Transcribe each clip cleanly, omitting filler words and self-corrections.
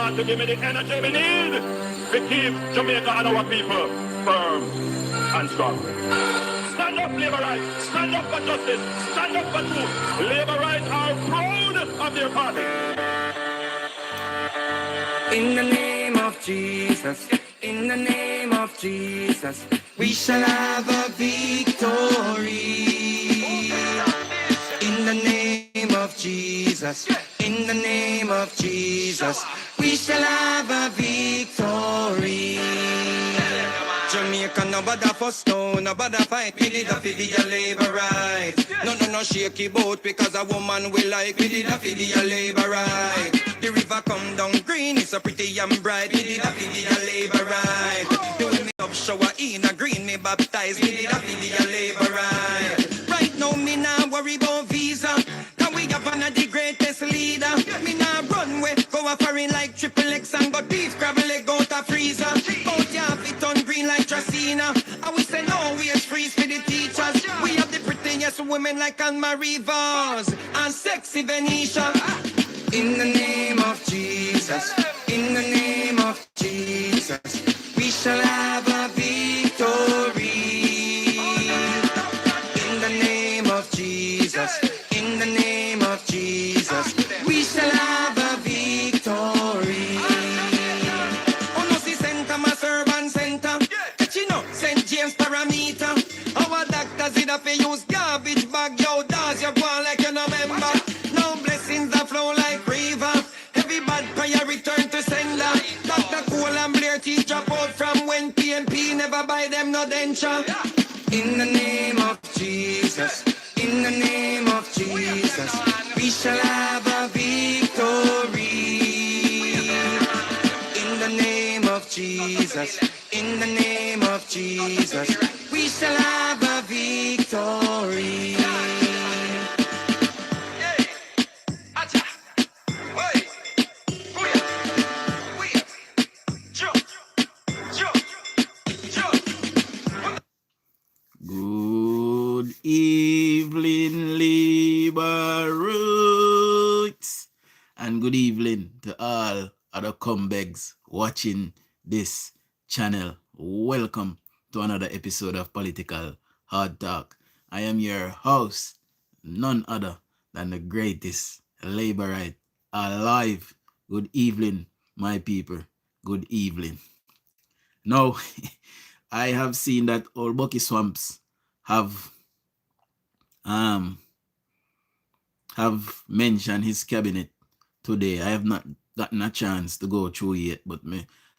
God to give me the energy we need to keep Jamaica and our people firm and strong. Stand up, labor rights. Stand up for justice. Stand up for truth. Labor rights are proud of their party. In the name of Jesus, in the name of Jesus, we shall have a victory. In the name of Jesus, in the name of Jesus, we shall have a victory. Jamaica, no bother for stone, no bother fight. We did a for the labor right. No shaky boat because a woman we like. We did a for the labor right. The river come down green, it's so pretty and bright. We did a for the labor right. The women up shower in a green, me baptized. We did a for the labor right. Right now me nah worry about visa. Cause we have one of the greatest leader. Me nah run way, go a foreign like Triple X and go beef crab leg out a freezer. Out ya fit on green like Tracina. And we say no, we is freeze for the teachers. We have the prettiest women like Anne-Marie Vaz and sexy Venetia. In the name of Jesus, in the name of Jesus, we shall have a victory. In the name of Jesus, in the name of Jesus, we shall have a victory. Oh no, see Center, my servant center. You know, St. James parameter. Our doctors did have to use garbage bag. Yo, does you go on like you no member? No blessings that flow like river. Every bad prayer return to sender. Dr. Cole and Blair teach drop out from when PNP never buy them no denture. In the name of Jesus, in the name of Jesus, we shall have a victory. In the name of Jesus, in the name of Jesus, we shall have a victory. Good evening, Labor Roots, and good evening to all other comebacks watching this channel. Welcome to another episode of Political Hard Talk. I am your host, none other than the greatest Laborite alive. Good evening, my people. Good evening. Now, I have seen that old Bucky Swamps have mentioned his cabinet today. I have not gotten a chance to go through yet, but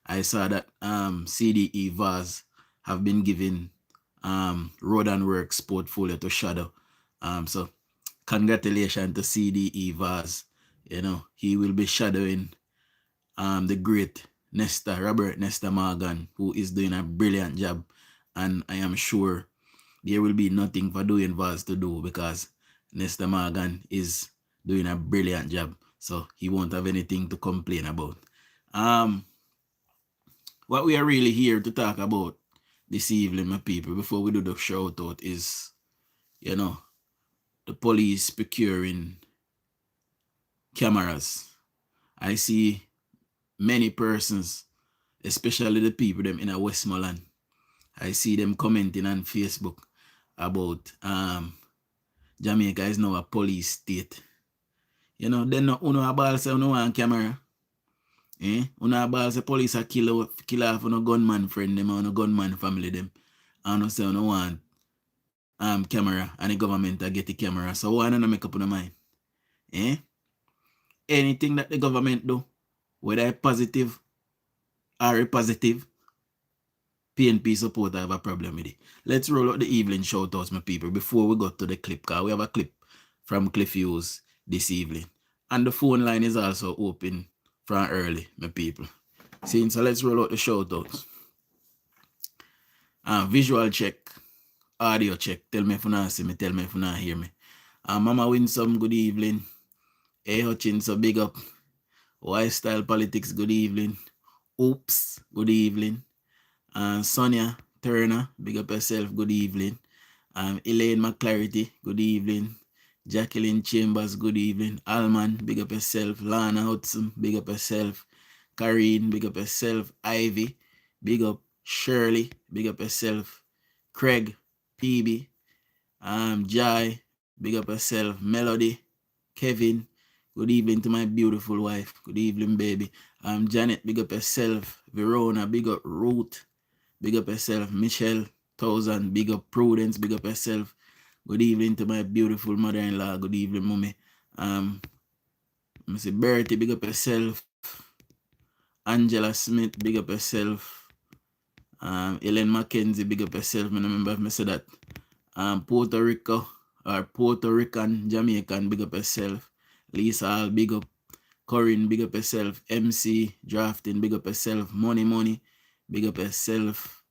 I saw that CDE Vaz have been given Road and Works portfolio to shadow. So congratulations to CDE Vaz. You know, he will be shadowing the great Robert Nesta Morgan, who is doing a brilliant job, and I am sure there will be nothing for doing Vaz to do because Nesta Morgan is doing a brilliant job, so he won't have anything to complain about. What we are really here to talk about this evening, my people, before we do the shout out, is, you know, the police procuring cameras. I see many persons, especially the people them in a Westmoreland, I see them commenting on Facebook about Jamaica is now a police state. You know, then uno abal say uno want camera. Uno abal say police a kill off uno gunman friend them or uno gunman family them. And uno say uno want camera and the government a get the camera. So why not make up on the mind? Anything that the government do, whether it's positive or a positive, PNP supporter have a problem with it. Let's roll out the evening shout outs, my people, before we go to the clip, because we have a clip from Cliff Hughes this evening. And the phone line is also open from early, my people. So let's roll out the shout outs. Visual check, audio check. Tell me if you not see me, tell me if you not hear me. Mama Winsome, good evening. A Hutchins, so big up. Y-Style Politics, good evening. Oops, good evening. Sonia Turner, big up yourself, good evening. Elaine McClarity, good evening. Jacqueline Chambers, good evening. Alman, big up yourself. Lana Hudson, big up yourself. Kareen, big up yourself. Ivy, big up. Shirley, big up yourself. Craig, PB, Jai, big up yourself. Melody, Kevin, good evening to my beautiful wife. Good evening, baby. Janet, big up yourself. Verona, big up. Ruth, big up yourself. Michelle, 1000, big up. Prudence, big up yourself. Good evening to my beautiful mother-in-law. Good evening, mommy. Mr. Bertie, big up yourself. Angela Smith, big up yourself. Ellen Mackenzie, big up yourself. I remember if I said that. Puerto Rico, or Puerto Rican, Jamaican, big up yourself. Lisa, big up. Corinne, big up yourself. MC, Drafting, big up yourself. Money, big up yourself.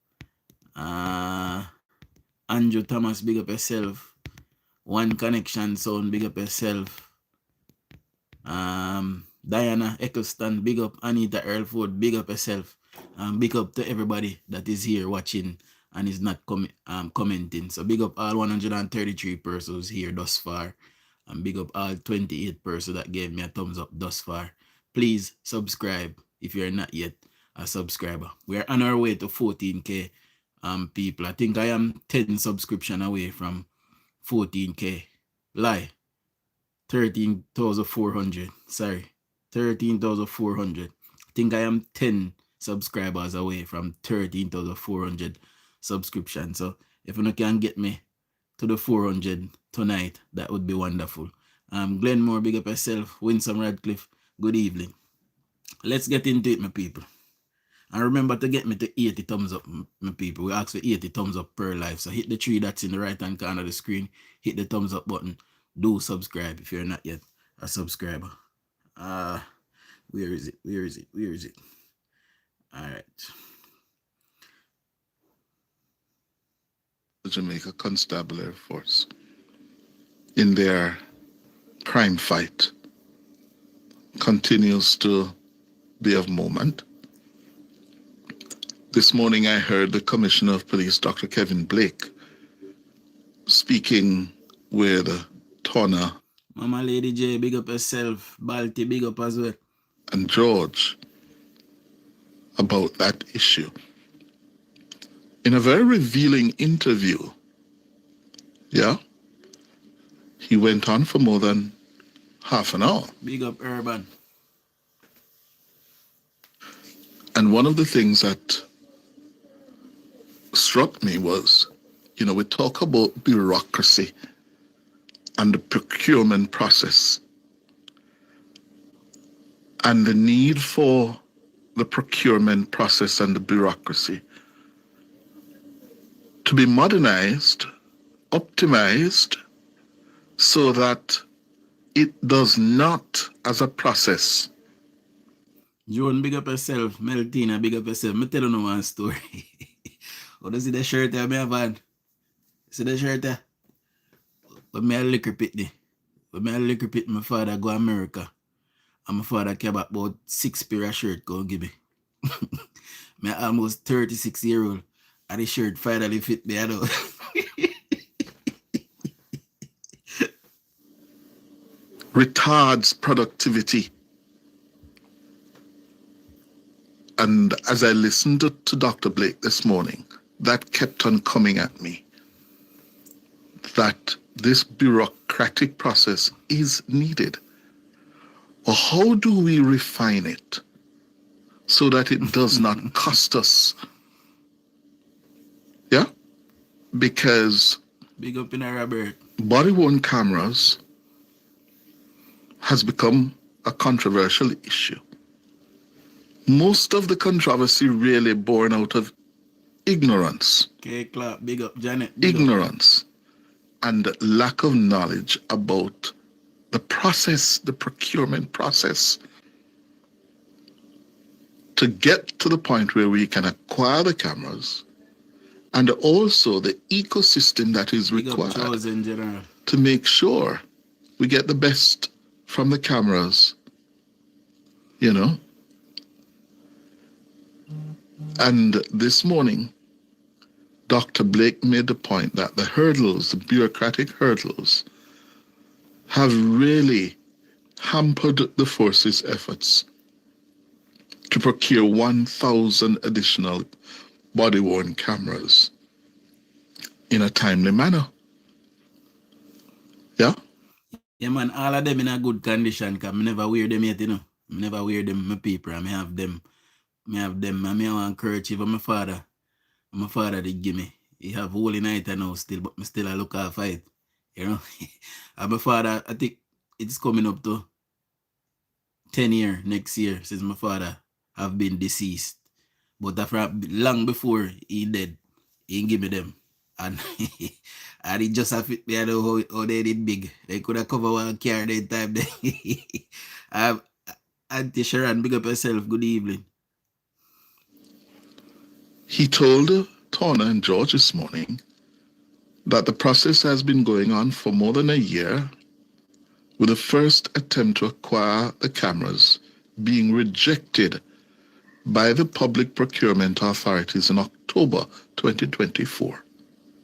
Andrew Thomas, big up yourself. One Connection Sound, big up yourself. Diana Eccleston, big up. Anita Earlford, big up yourself. Big up to everybody that is here watching and is not commenting. So big up all 133 persons here thus far. And big up all 28 persons that gave me a thumbs up thus far. Please subscribe if you're not yet a subscriber. We're on our way to 14K people. I think I am 10 subscription away from 14K. Lie. 13,400. Sorry. 13,400. I think I am 10 subscribers away from 13,400 subscription. So if you can get me to the 400 tonight, that would be wonderful. Glenmore, big up yourself. Winsome Radcliffe, good evening. Let's get into it, my people. And remember to get me to 80 thumbs up, my people. We ask for 80 thumbs up per live. So hit the 3 that's in the right-hand corner of the screen. Hit the thumbs up button. Do subscribe if you're not yet a subscriber. Where is it? All right. The Jamaica Constabulary Force in their crime fight continues to be of moment. This morning I heard the Commissioner of Police, Dr. Kevin Blake, speaking with Turner. Mama Lady J, big up yourself. Balti, big up as well. And George about that issue. In a very revealing interview, he went on for more than half an hour. Big up Urban. And one of the things that struck me was, we talk about bureaucracy and the procurement process and the need for the procurement process and the bureaucracy to be modernized, optimized, so that it does not, as a process. Joan, big up yourself. Meltina, big up yourself. Me tell you one story. Oh, you see the shirt there, me have on? See the shirt there? When me a liquor pit there. When me a liquor pit, my father go America. And my father came back about 6 pair of shirt go give me. Me almost 36-year-old. And the shirt finally fit me, I know. Retards productivity. And as I listened to Dr. Blake this morning, that kept on coming at me. That this bureaucratic process is needed. Or how do we refine it so that it does not cost us? Yeah? Because big up in Robert. Body-worn cameras has become a controversial issue. Most of the controversy really born out of ignorance. Okay, Clark, big up Janet. Ignorance and lack of knowledge about the process, the procurement process, to get to the point where we can acquire the cameras and also the ecosystem that is required to make sure we get the best from the cameras, And this morning, Dr. Blake made the point that the hurdles, the bureaucratic hurdles, have really hampered the force's efforts. to procure 1,000 additional body-worn cameras in a timely manner. Yeah? Yeah, man, all of them in a good condition, because I never wear them yet, you know. I never wear them, my paper, and I have them. I have them, and I want kerchief, and my father did give me. He have holy night now still, but I still I look after it. You know? And my father, I think it's coming up to 10 years next year since my father have been deceased. But after long before he dead, he give me them. And and it just have it there how they did big. They could have covered one car that time. Auntie Sharon, big up yourself. Good evening. He told Tona and George this morning that the process has been going on for more than a year, with the first attempt to acquire the cameras being rejected by the public procurement authorities in October 2024.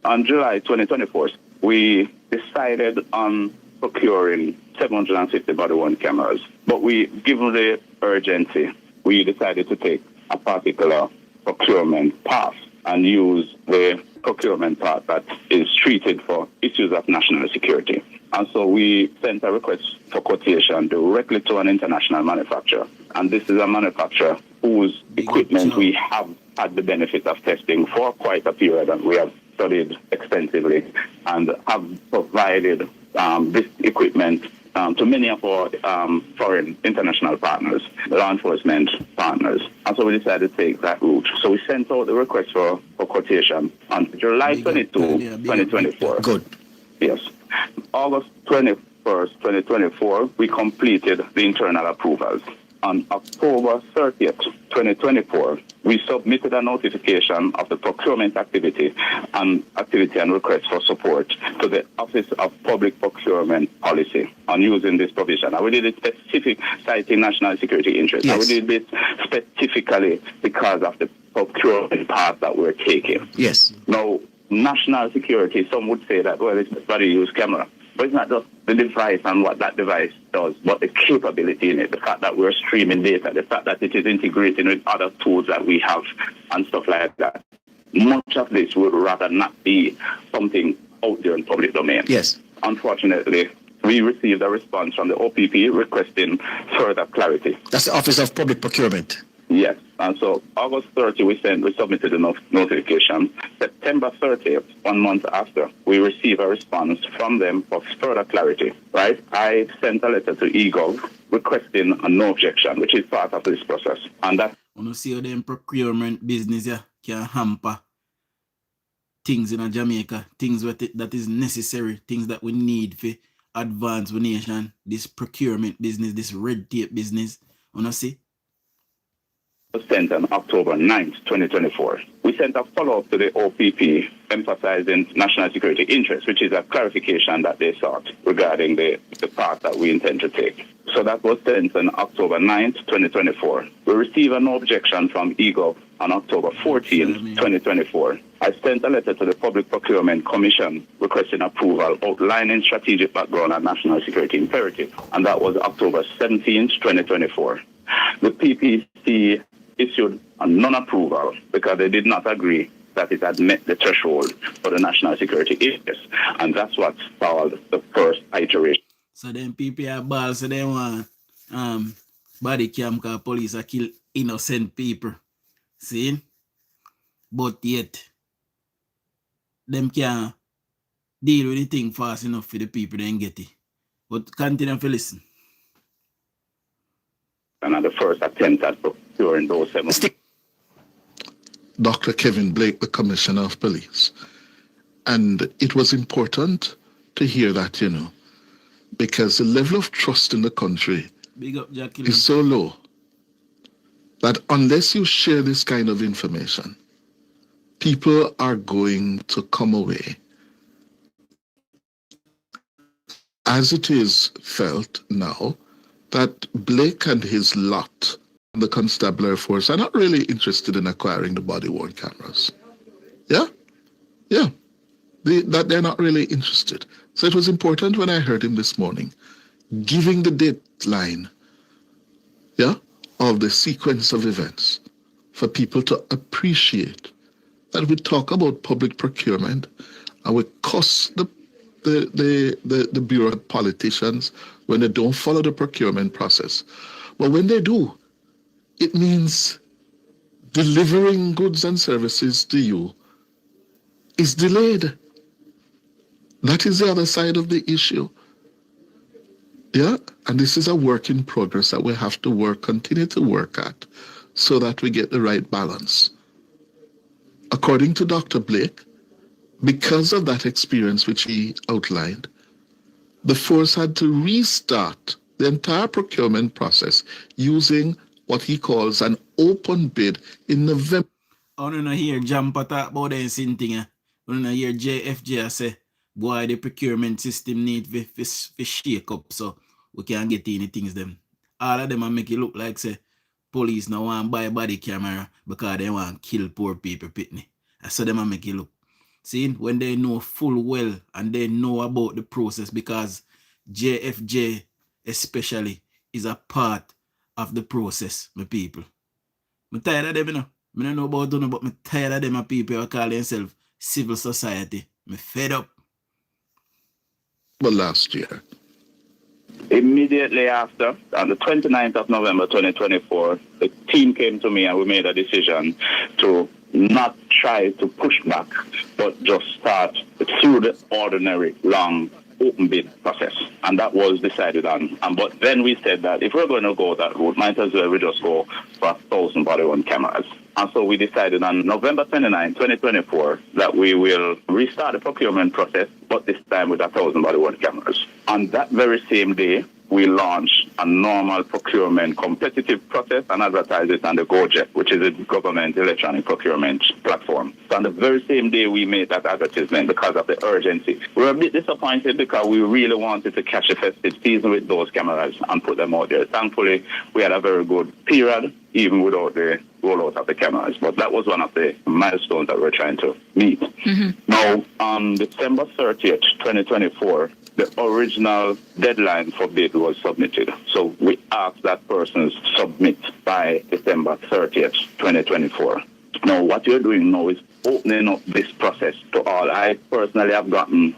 On July 2024, we decided on procuring 750 body-worn cameras. But given the urgency, we decided to take a particular procurement path and use the procurement path that is treated for issues of national security. And so we sent a request for quotation directly to an international manufacturer. And this is a manufacturer whose equipment we have had the benefit of testing for quite a period, and we have studied extensively and have provided this equipment to many of our foreign international partners, law enforcement partners. And so we decided to take that route. So we sent out the request for quotation on July 22, 2024. Good. Yes. August 21st, 2024, we completed the internal approvals. On October 30th, 2024, we submitted a notification of the procurement activity and request for support to the Office of Public Procurement Policy on using this provision. And we did it specific citing national security interests. Yes. And we did this specifically because of the procurement path that we're taking. Yes. Now, national security, some would say that, well, it's body use camera. But it's not just the device and what that device does, but the capability in it, the fact that we're streaming data, the fact that it is integrating with other tools that we have and stuff like that. Much of this would rather not be something out there in public domain. Yes. Unfortunately, we received a response from the OPP requesting further clarity. That's the Office of Public Procurement. Yes, and so August 30, we submitted the notification. September 30th, 1 month after, we received a response from them for further clarity, right? I sent a letter to eGov requesting a no objection, which is part of this process. And that... When you see how them procurement business can hamper things in Jamaica, things that is necessary, things that we need for advance the nation, this procurement business, this red tape business, you see? Sent on October 9th, 2024. We sent a follow-up to the OPP emphasizing national security interests, which is a clarification that they sought regarding the path that we intend to take. So that was sent on October 9th, 2024. We received an objection from eGov on October 14th, 2024. I sent a letter to the Public Procurement Commission requesting approval outlining strategic background and national security imperative, and that was October 17th, 2024. The PPC issued a non-approval because they did not agree that it had met the threshold for the national security interest. And that's what stalled the first iteration. So then people are balls, so they want body cam because police are kill innocent people. See? But yet, them can't deal with the thing fast enough for the people then get it. But continue to listen. And the first attempt at procuring those 7. Dr. Kevin Blake, the Commissioner of Police. And it was important to hear that, because the level of trust in the country is so low that unless you share this kind of information, people are going to come away, as it is felt now, that Blake and his lot, the constabulary force, are not really interested in acquiring the body-worn cameras. Yeah? That they're not really interested. So it was important when I heard him this morning, giving the deadline, of the sequence of events for people to appreciate that we talk about public procurement and we cuss the bureau politicians when they don't follow the procurement process. But when they do, it means delivering goods and services to you is delayed. That is the other side of the issue. Yeah, and this is a work in progress that we have to continue to work at so that we get the right balance. According to Dr. Blake, because of that experience which he outlined, the force had to restart the entire procurement process using what he calls an open bid in November. I want to hear Jampa talk about the same thing. I want to hear JFJ say, boy, the procurement system need to shake up so we can get any things them. All of them are make it look like say police now want to buy body camera because they want to kill poor people pitney. I saw them make it look. See, when they know full well and they know about the process, because JFJ especially is a part of the process, my people. I'm tired of them, you know. I don't know about them, but I'm tired of them people who call themselves civil society. I'm fed up. But last year. Immediately after, on the 29th of November 2024, the team came to me and we made a decision to not try to push back, but just start through the ordinary long open bid process. And that was decided on. But then we said that if we're going to go that route, might as well we just go for 1,000 body-worn cameras. And so we decided on November 29, 2024, that we will restart the procurement process, but this time with 1,000 body-worn cameras. On that very same day, we launched a normal procurement competitive process and advertised it on the GoJet, which is a government electronic procurement platform. So on the very same day we made that advertisement because of the urgency. We were a bit disappointed because we really wanted to catch a festive season with those cameras and put them out there. Thankfully, we had a very good period, even without the rollout of the cameras. But that was one of the milestones that we're trying to meet. Now, on December 30th, 2024, the original deadline for bid was submitted. So we asked that person to submit by December 30th, 2024. Now, what you're doing now is opening up this process to all. I personally have gotten,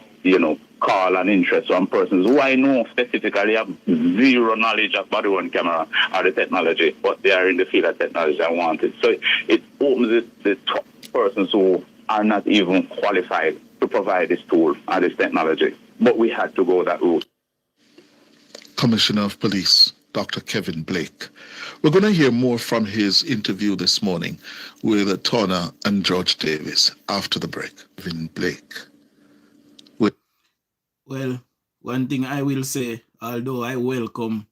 call and interest from persons who I know specifically have zero knowledge of body-worn camera or the technology, but they are in the field of technology and want it. So it opens the top persons who are not even qualified to provide this tool or this technology. But we had to go that route. Commissioner of Police, Dr. Kevin Blake. We're going to hear more from his interview this morning with Turner and George Davis after the break. Kevin Blake. Well, one thing I will say, although I welcome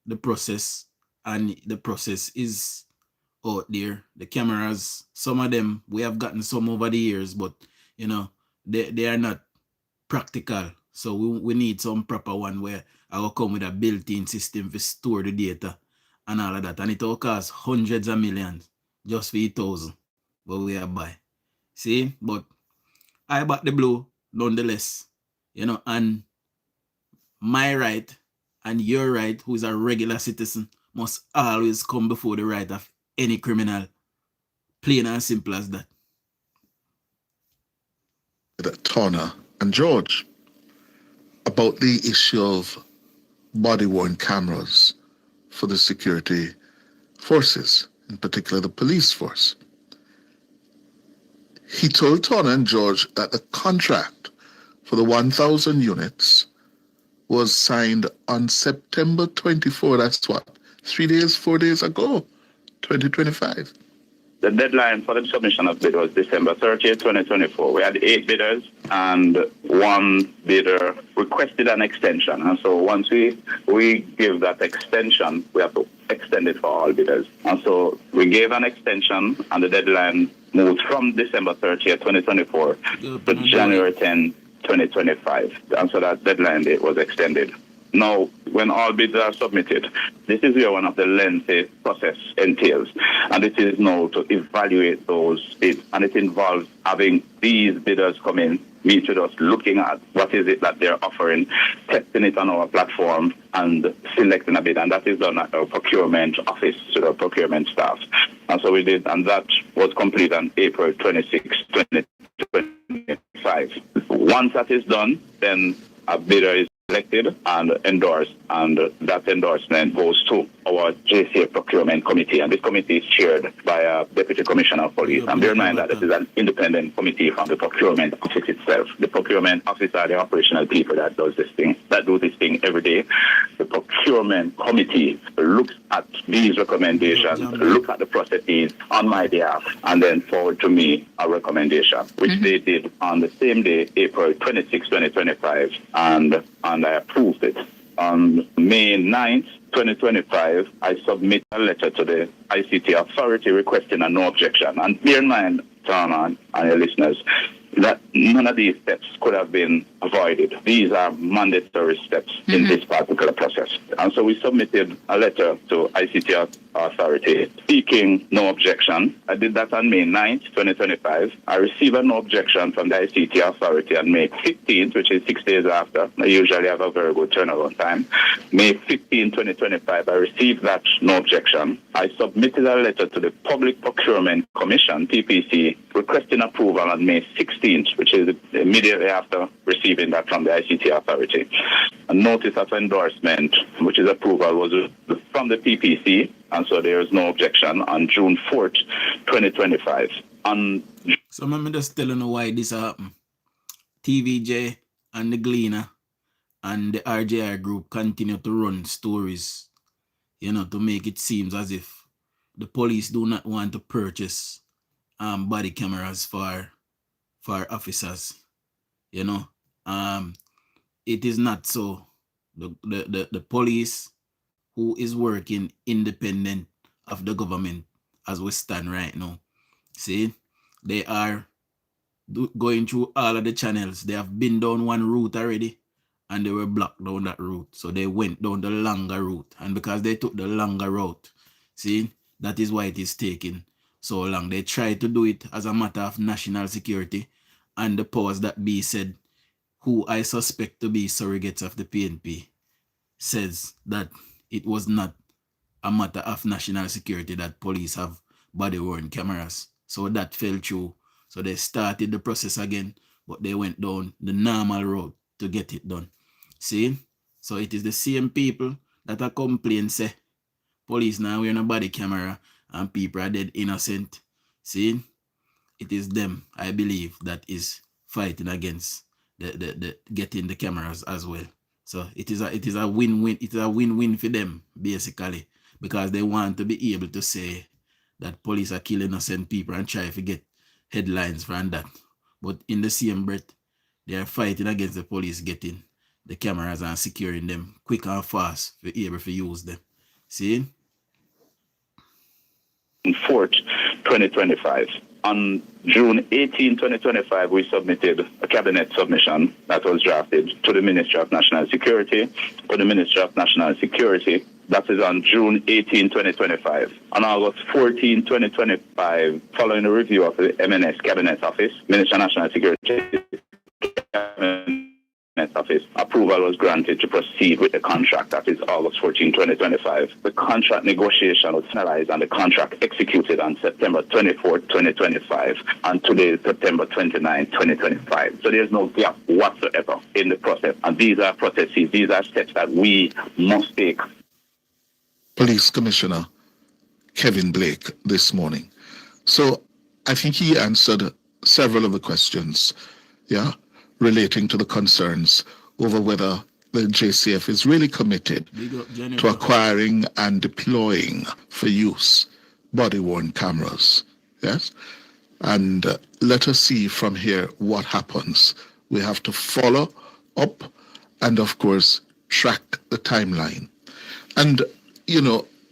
the process, and the process is out there, the cameras, some of them, we have gotten some over the years, but, they are not practical. So we need some proper one where I will come with a built-in system to store the data and all of that. And it will cost hundreds of millions just for 1,000. But we are buy. See? But I back the blue nonetheless. And my right and your right, who is a regular citizen, must always come before the right of any criminal. Plain and simple as that. Turner and George, about the issue of body-worn cameras for the security forces, in particular the police force. He told Turner and George that the contract for the 1,000 units was signed on September 24, that's what, 4 days ago, 2025. The deadline for the submission of bid was December 30th, 2024. We had 8 bidders and 1 bidder requested an extension. And so once we give that extension, we have to extend it for all bidders. And so we gave an extension and the deadline moved from December 30th, 2024 to January 10, 2025. And so that deadline date was extended. Now, when all bids are submitted, this is where one of the lengthy process entails. And it is now to evaluate those bids. And it involves having these bidders come in, meet with us, looking at what is it that they're offering, testing it on our platform, and selecting a bid. And that is done at our procurement office, to the procurement staff. And so we did, and that was complete on April 26, 2025. Once that is done, then a bidder is selected and endorsed, and that endorsement goes to our JCA Procurement Committee, and this committee is chaired by a Deputy Commissioner of Police. And bear in mind that this is an independent committee from the Procurement Office itself. The Procurement Office are the operational people that do this thing every day. The Procurement Committee looks at these recommendations, look at the processes on my behalf, and then forward to me a recommendation, which they did on the same day, April 26, 2025, and I approved it. On May 9th, 2025, I submit a letter to the ICT authority requesting a no objection. And bear in mind, Tana and your listeners, that none of these steps could have been avoided. These are mandatory steps in this particular process. And so we submitted a letter to ICT authority seeking no objection. I did that on May 9th, 2025. I received a no objection from the ICT authority on May 15th, which is 6 days after. I usually have a very good turnaround time. May 15, 2025, I received that no objection. I submitted a letter to the Public Procurement Commission, PPC, requesting approval on May 16th, which is immediately after receiving that from the ICT authority. A notice of endorsement, which is approval, was from the PPC, and so there is no objection on June 4th, 2025. So I'm just telling you why this happened. TVJ and the Gleaner and the RJR group continue to run stories, to make it seem as if the police do not want to purchase body cameras for officers. It is not so. The police, who is working independent of the government as we stand right now, see, they are going through all of the channels. They have been down one route already, and they were blocked down that route. So they went down the longer route. And because they took the longer route, see, that is why it is taking so long. They tried to do it as a matter of national security, and the powers that be said, who I suspect to be surrogates of the PNP, says that it was not a matter of national security that police have body-worn cameras. So that fell through. So they started the process again, but they went down the normal road to get it done. See? So it is the same people that are complaining, say, police now wearing a body camera and people are dead innocent. See? It is them, I believe, that is fighting against the getting the cameras as well. So it is a win-win. It is a win-win for them, basically, because they want to be able to say that police are killing innocent people and try to get headlines from that. But in the same breath, they are fighting against the police getting the cameras and securing them quick and fast to be able to use them. See? 4th, 2025. On June 18, 2025, we submitted a cabinet submission that was drafted to the Ministry of National Security. For the Ministry of National Security, that is on June 18, 2025. On August 14, 2025, following a review of the MNS Cabinet Office, Ministry of National Security Cabinet Office, approval was granted to proceed with the contract. That is August 14, 2025. The contract negotiation was finalized and the contract executed on September 24, 2025, and today is September 29, 2025. So there's no gap whatsoever in the process. And these are processes, these are steps that we must take. Police Commissioner Kevin Blake this morning. So I think he answered several of the questions, relating to the concerns over whether the JCF is really committed to acquiring and deploying for use body-worn cameras. Yes? And let us see from here what happens. We have to follow up and, of course, track the timeline. And,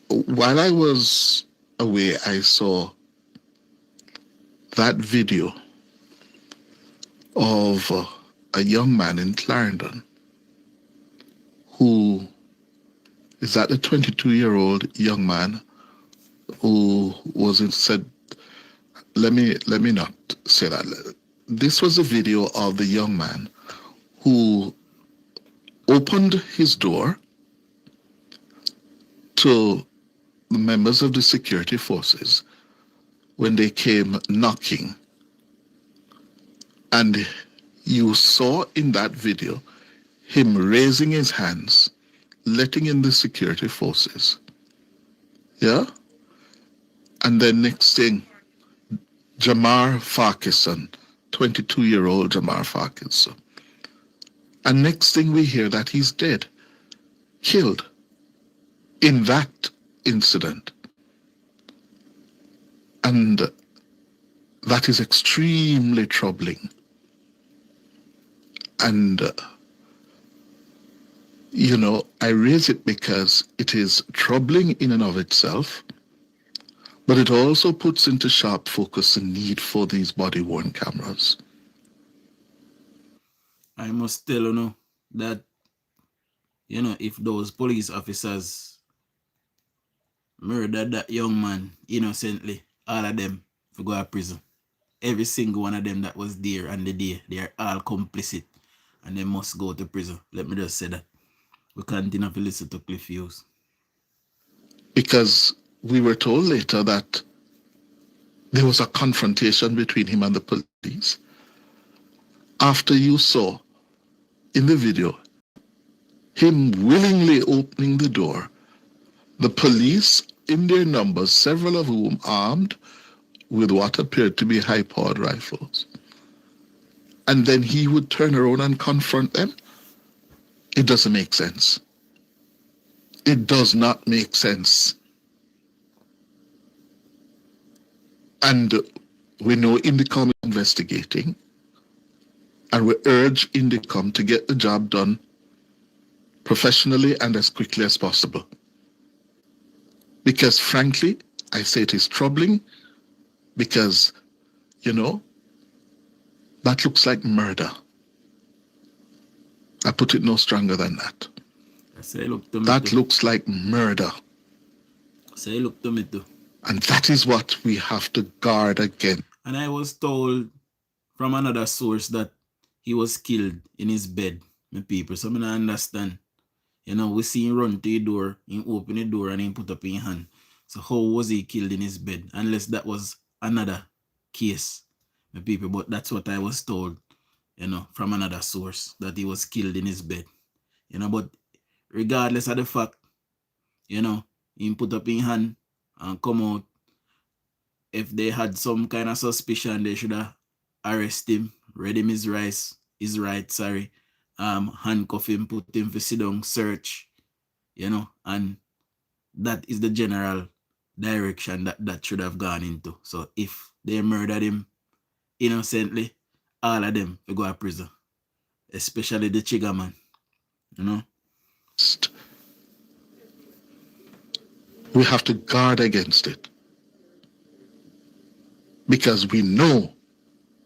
while I was away, I saw that video of a young man in Clarendon who is that the 22-year-old young man who said, let me not say that. This was a video of the young man who opened his door to the members of the security forces when they came knocking. And you saw in that video him raising his hands, letting in the security forces. Yeah? And then next thing, Jamar Farquharson, 22-year-old Jamar Farquharson. And next thing we hear that he's dead, killed in that incident. And that is extremely troubling. And, I raise it because it is troubling in and of itself, but it also puts into sharp focus the need for these body-worn cameras. I must tell you that, if those police officers murdered that young man innocently, all of them will go to prison. Every single one of them that was there on the day, they are all complicit and they must go to prison. Let me just say that. We continue to listen to Cliff Hughes. Because we were told later that there was a confrontation between him and the police. After you saw in the video him willingly opening the door, the police in their numbers, several of whom armed with what appeared to be high-powered rifles, and then he would turn around and confront them. It doesn't make sense. It does not make sense. And we know Indicom is investigating, and we urge Indicom to get the job done professionally and as quickly as possible. Because frankly, I say it is troubling because, that looks like murder. I put it no stronger than that. That looks like murder. Look to me too. And that is what we have to guard against. And I was told from another source that he was killed in his bed, my people. So I don't understand. We see him run to the door, him open the door and him put up his hand. So how was he killed in his bed? Unless that was another case, my people. But that's what I was told, from another source, that he was killed in his bed. But regardless of the fact, him put up his hand and come out. If they had some kind of suspicion, they should have arrested him, read him his rights, handcuff him, put him for sit down, search, and that is the general direction that should have gone into. So if they murdered him innocently, all of them will go to prison, especially the Chigga man, We have to guard against it. Because we know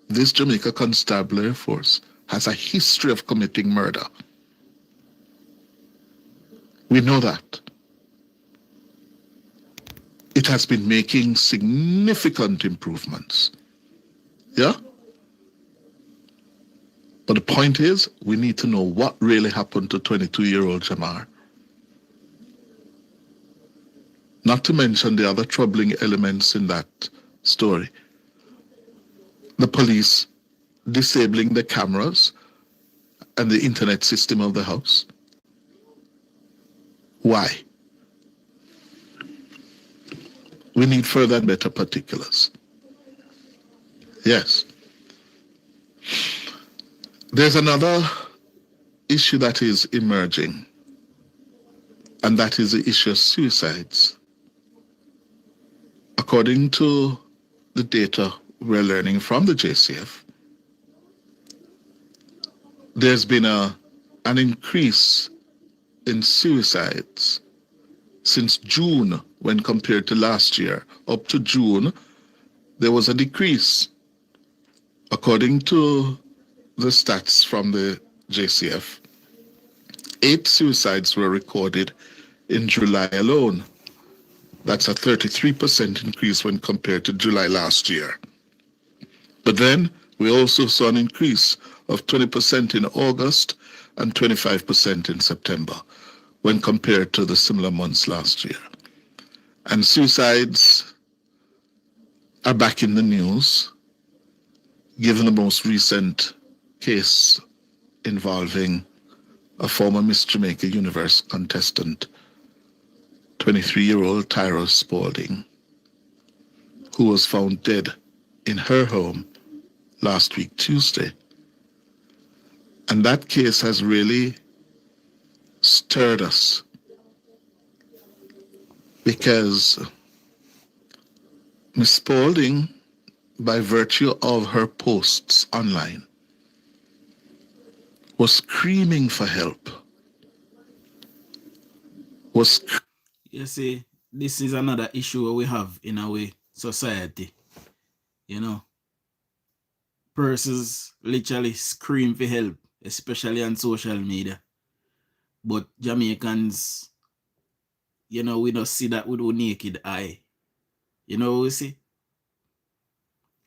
this Jamaica Constabulary Force has a history of committing murder. We know that. It has been making significant improvements. Yeah? But the point is, we need to know what really happened to 22-year-old Jamar. Not to mention the other troubling elements in that story. The police disabling the cameras and the internet system of the house. Why? We need further and better particulars. Yes. There's another issue that is emerging, and that is the issue of suicides. According to the data we're learning from the JCF, there's been an increase in suicides since June when compared to last year. Up to June, there was a decrease. According to the stats from the JCF, 8 suicides were recorded in July alone. That's a 33% increase when compared to July last year. But then we also saw an increase of 20% in August and 25% in September when compared to the similar months last year. And suicides are back in the news, given the most recent case involving a former Miss Jamaica Universe contestant, 23-year-old Tyra Spalding, who was found dead in her home last week, Tuesday. And that case has really stirred us because Miss Spalding, by virtue of her posts online, was screaming for help. You see, this is another issue we have in our society. You know, persons literally scream for help, especially on social media. But Jamaicans, you know, we don't see that with our naked eye. You know what we see?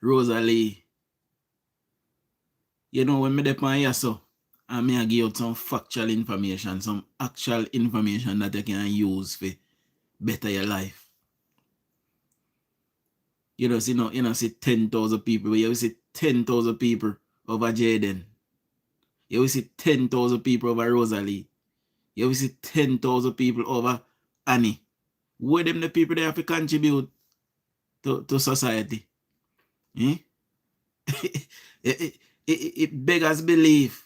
Rosalie, you know, when me dey on here so, I may give you some factual information, some actual information that you can use for better your life. You know, see 10,000 people, but you will see 10,000 people over Jaden. You will see 10,000 people over Rosalie. You will see 10,000 people over Annie. Where them the people they have to contribute to society? Eh? it beggars belief.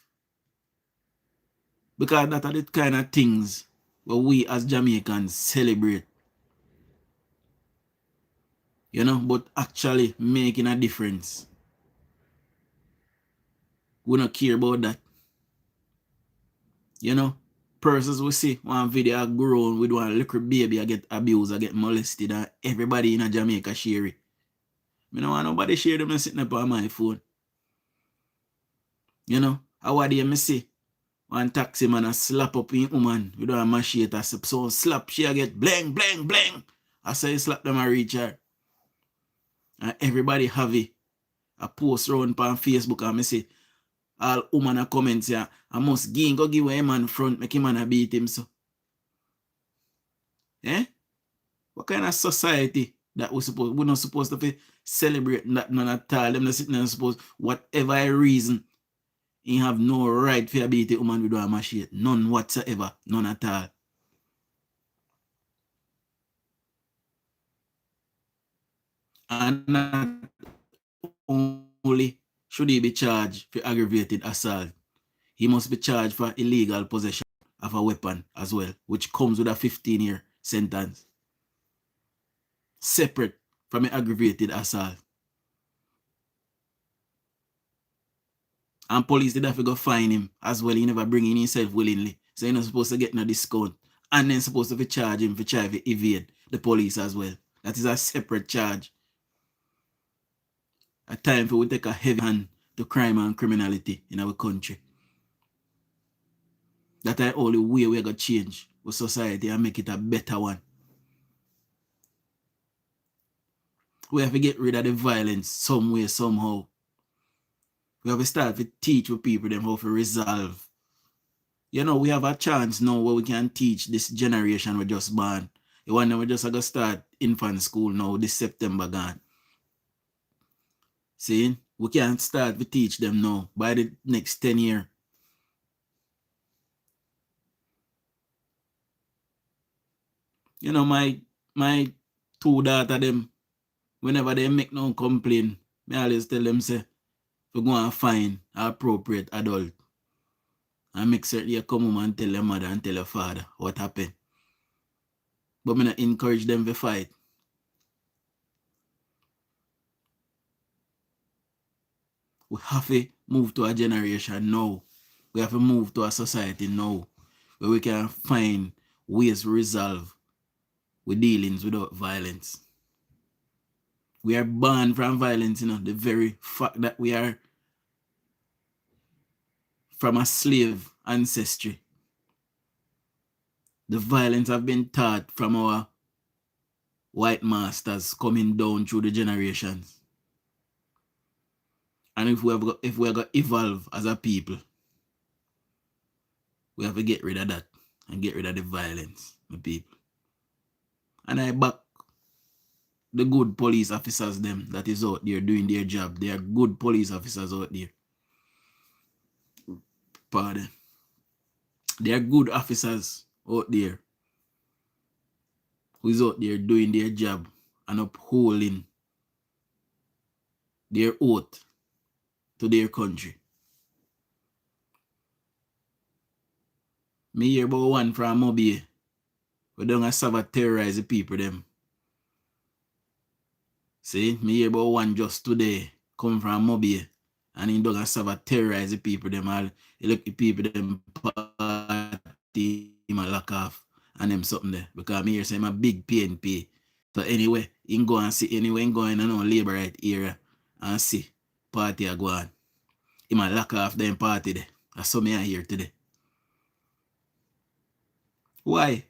Because that are the kind of things where we as Jamaicans celebrate. You know, but actually making a difference. We don't care about that. You know, persons we see one video grown with one little baby I get abused, I get molested, and everybody in Jamaica share it. I don't want nobody share them sitting up on my phone. You know, how do you see one taxi man a slap up in woman with a machete, so slap she get bling, bling, bling. I say slap them and reach her. And everybody have it. I post around on Facebook and I say all woman a comment here, I must go give a man front, make him man beat him so. Eh? What kind of society that we're not supposed to be celebrating that none at all? Them not sitting there supposed whatever reason, you have no right to beat a woman with a machete. None whatsoever. None at all. And not only should he be charged for aggravated assault, he must be charged for illegal possession of a weapon as well, which comes with a 15-year sentence. Separate from an aggravated assault. And police did have to go fine him as well. He never bring in himself willingly. So you're not supposed to get no discount. And then supposed to be charge him for trying to evade the police as well. That is a separate charge. A time for we take a heavy hand to crime and criminality in our country. That's the only way we're going to change our society and make it a better one. We have to get rid of the violence some way, somehow. We have to start to teach people them how to resolve. You know, we have a chance now where we can teach this generation we just born. The one that we just going to start infant school now, this September gone. See, we can start to teach them now by the next 10 years. You know, my two daughters, them, whenever they make no complaint, I always tell them, say, we go and find an appropriate adult. And make certain you come home and tell your mother and tell your father what happened. But I not encourage them to fight. We have to move to a generation now. We have to move to a society now where we can find ways to resolve with dealings without violence. We are banned from violence, you know, the very fact that we are from a slave ancestry. The violence have been taught from our white masters coming down through the generations. And if we are going to evolve as a people, we have to get rid of that and get rid of the violence, my people. And I back the good police officers them that is out there doing their job. They are good police officers out there. Pardon. They are good officers out there who is out there doing their job and upholding their oath to their country. Me hear about one from Mobile. We don't have terrorize the people them. See, me hear about one just today come from Mobile and he don't have terrorize the people them all. He look the people them party him a lock off and them something there. Because me hear say him a big PNP. So anyway, he go and see anyway he go in a labor right area and see party a go on. He might lock off them party there. That's something I hear today. Why?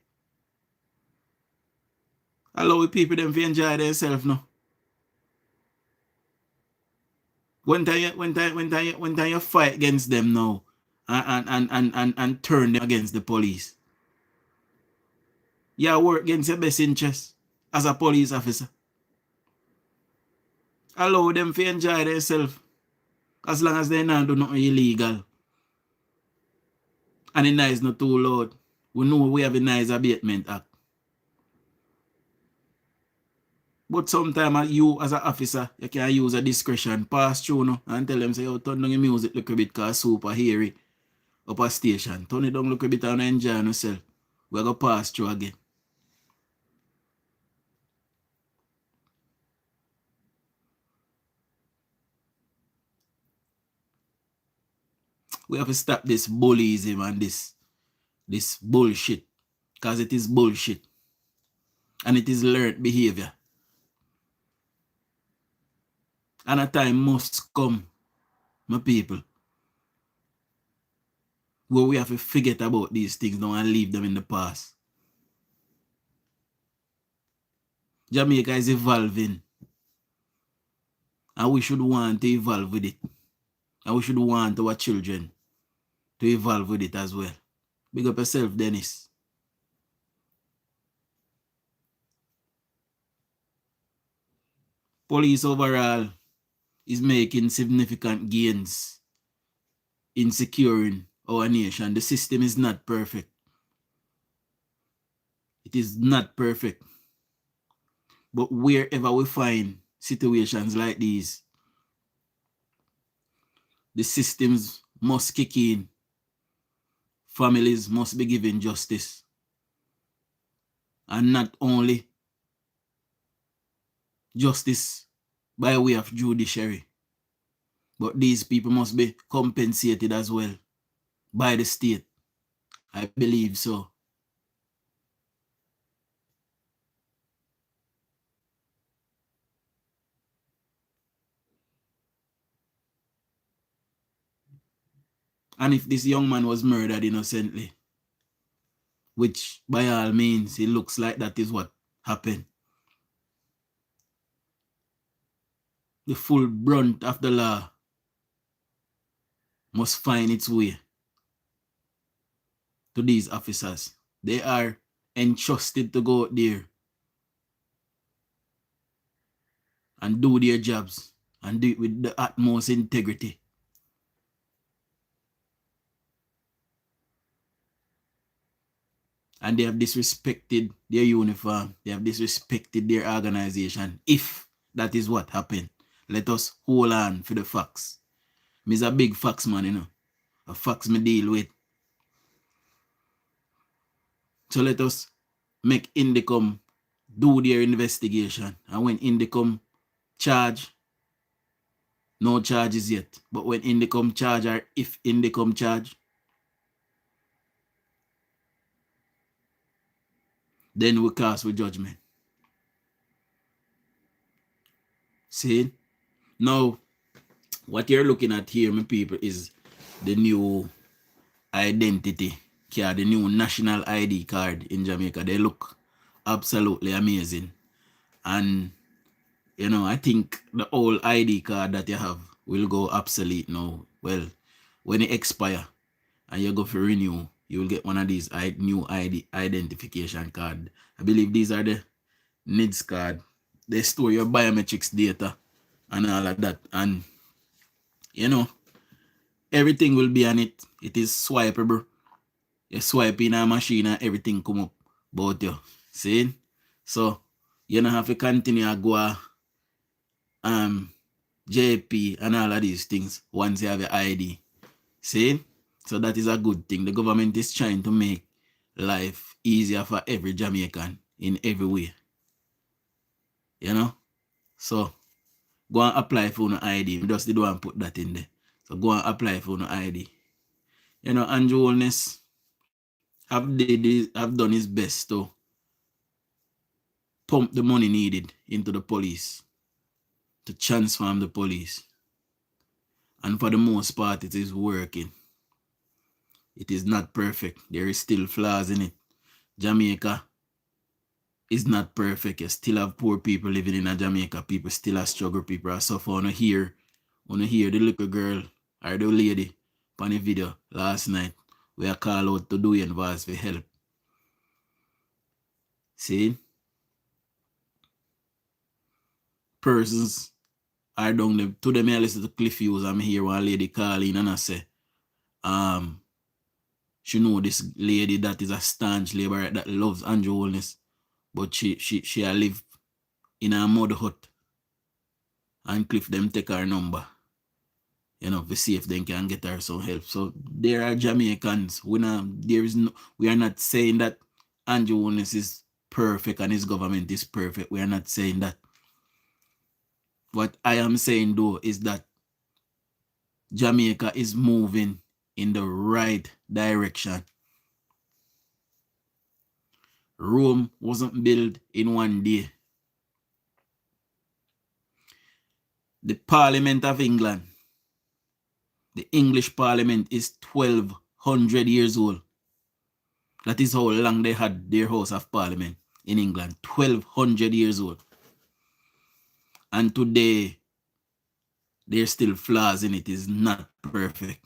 Allow the people them to enjoy themselves now. When time you fight against them now and turn them against the police. You work against your best interest as a police officer. Allow them to enjoy themselves as long as they not do nothing illegal. And the noise not too loud. We know we have a Noise Abatement Act. But sometimes you as an officer, you can use a discretion, pass through no, and tell them, say, oh, turn down your music look a bit because super hairy up a station. Turn it down look a bit and enjoy yourself. We're going to pass through again. We have to stop this bullyism and this bullshit. Because it is bullshit. And it is learned behavior. And a time must come, my people, where we have to forget about these things now and leave them in the past. Jamaica is evolving. And we should want to evolve with it. And we should want our children to evolve with it as well. Big up yourself, Dennis. Police overall is making significant gains in securing our nation. The system is not perfect. It is not perfect. But wherever we find situations like these, the systems must kick in. Families must be given justice. And not only justice by way of judiciary, but these people must be compensated as well by the state. I believe so. And if this young man was murdered innocently, which by all means it looks like that is what happened, the full brunt of the law must find its way to these officers. They are entrusted to go out there and do their jobs and do it with the utmost integrity. And they have disrespected their uniform. They have disrespected their organization. If that is what happened, let us hold on for the facts. Me's a big facts man, you know. A facts me deal with. So let us make Indicom do their investigation. And when Indicom charge, no charges yet. But when Indicom charge or if Indicom charge, then we cast with judgment. See? Now, what you're looking at here, my people, is the new identity card, the new national ID card in Jamaica. They look absolutely amazing. And, you know, I think the old ID card that you have will go obsolete now. Well, when it expire and you go for renew, you will get one of these new ID identification card. I believe these are the NIDS card. They store your biometrics data and all of that. And, you know, everything will be on it. It is swipeable. You swipe in a machine and everything come up about you. See? So you don't have to continue to go JP and all of these things once you have your ID. See? So that is a good thing. The government is trying to make life easier for every Jamaican in every way. You know? So go and apply for an ID. Just did want to put that in there. So go and apply for an ID. You know, Andrew Holness have done his best to pump the money needed into the police, to transform the police. And for the most part, it is working. It is not perfect. There is still flaws in it. Jamaica is not perfect. You still have poor people living in Jamaica. People still have struggle. People are suffering. When you hear the little girl or the lady on the video last night, we are called out to DUJON'S for help. See? Persons are down there. To them, I listen to Cliff Hughes. I'm here one lady call in and I say, she know this lady that is a staunch laborer that loves Andrew Holness, but she live in a mud hut. And Cliff them take her number, you know, to see if they can get her some help. So there are Jamaicans. We are not saying that Andrew Holness is perfect and his government is perfect. We are not saying that. What I am saying though is that Jamaica is moving in the right direction. Rome wasn't built in one day. The Parliament of England, the English Parliament, is 1200 years old. That is how long they had their House of Parliament in England. 1200 years old. And today, there's still flaws in it. It's not perfect.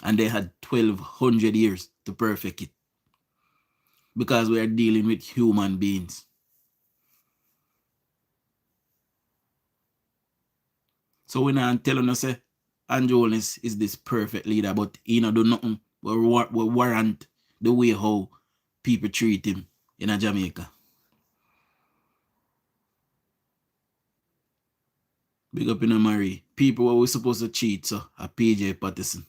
And they had 1200 years to perfect it. Because we are dealing with human beings. So we're not telling us Andrew Holness is this perfect leader, but he not do nothing but warrant the way how people treat him in Jamaica. Big up in Marie. People who were supposed to cheat, so are PJ Patterson.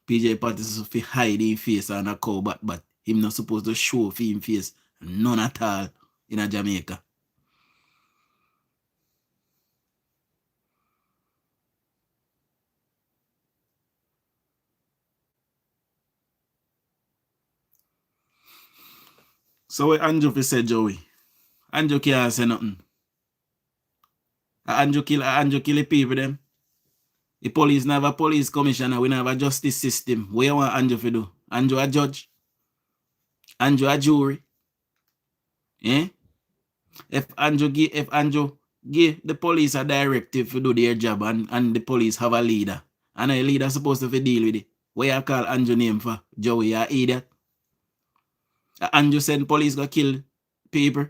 PJ Patterson fi hide his face and a cow but him not supposed to show for him face. None at all in Jamaica. So what Andrew fi say, Joey? Andrew can't say nothing. Andrew kill the people them. The police never police commissioner. We never justice system. What you want Andrew to do? Andrew a judge? Andrew a jury? Eh? If Andrew give the police a directive to do their job and the police have a leader, and a leader supposed to deal with it, what you call Andrew name for? Joey, you idiot? Andrew said police go kill people.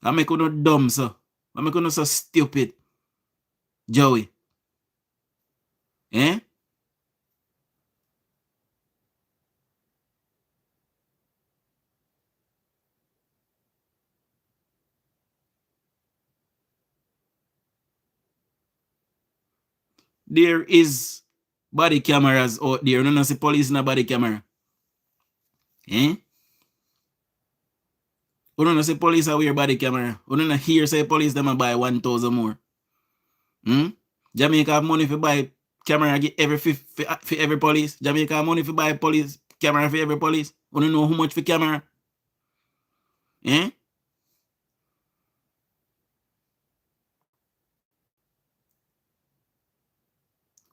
I make you no dumb, sir. I make you no so stupid. Joey. Eh? There is body cameras out there. You don't see police in a body camera. Eh? You don't see police are wear body camera. You don't hear say police them buy 1,000 more. Jamaica have money for buy camera for every police. Jamaica have money for buy police camera for every police. You don't know how much for camera. Eh?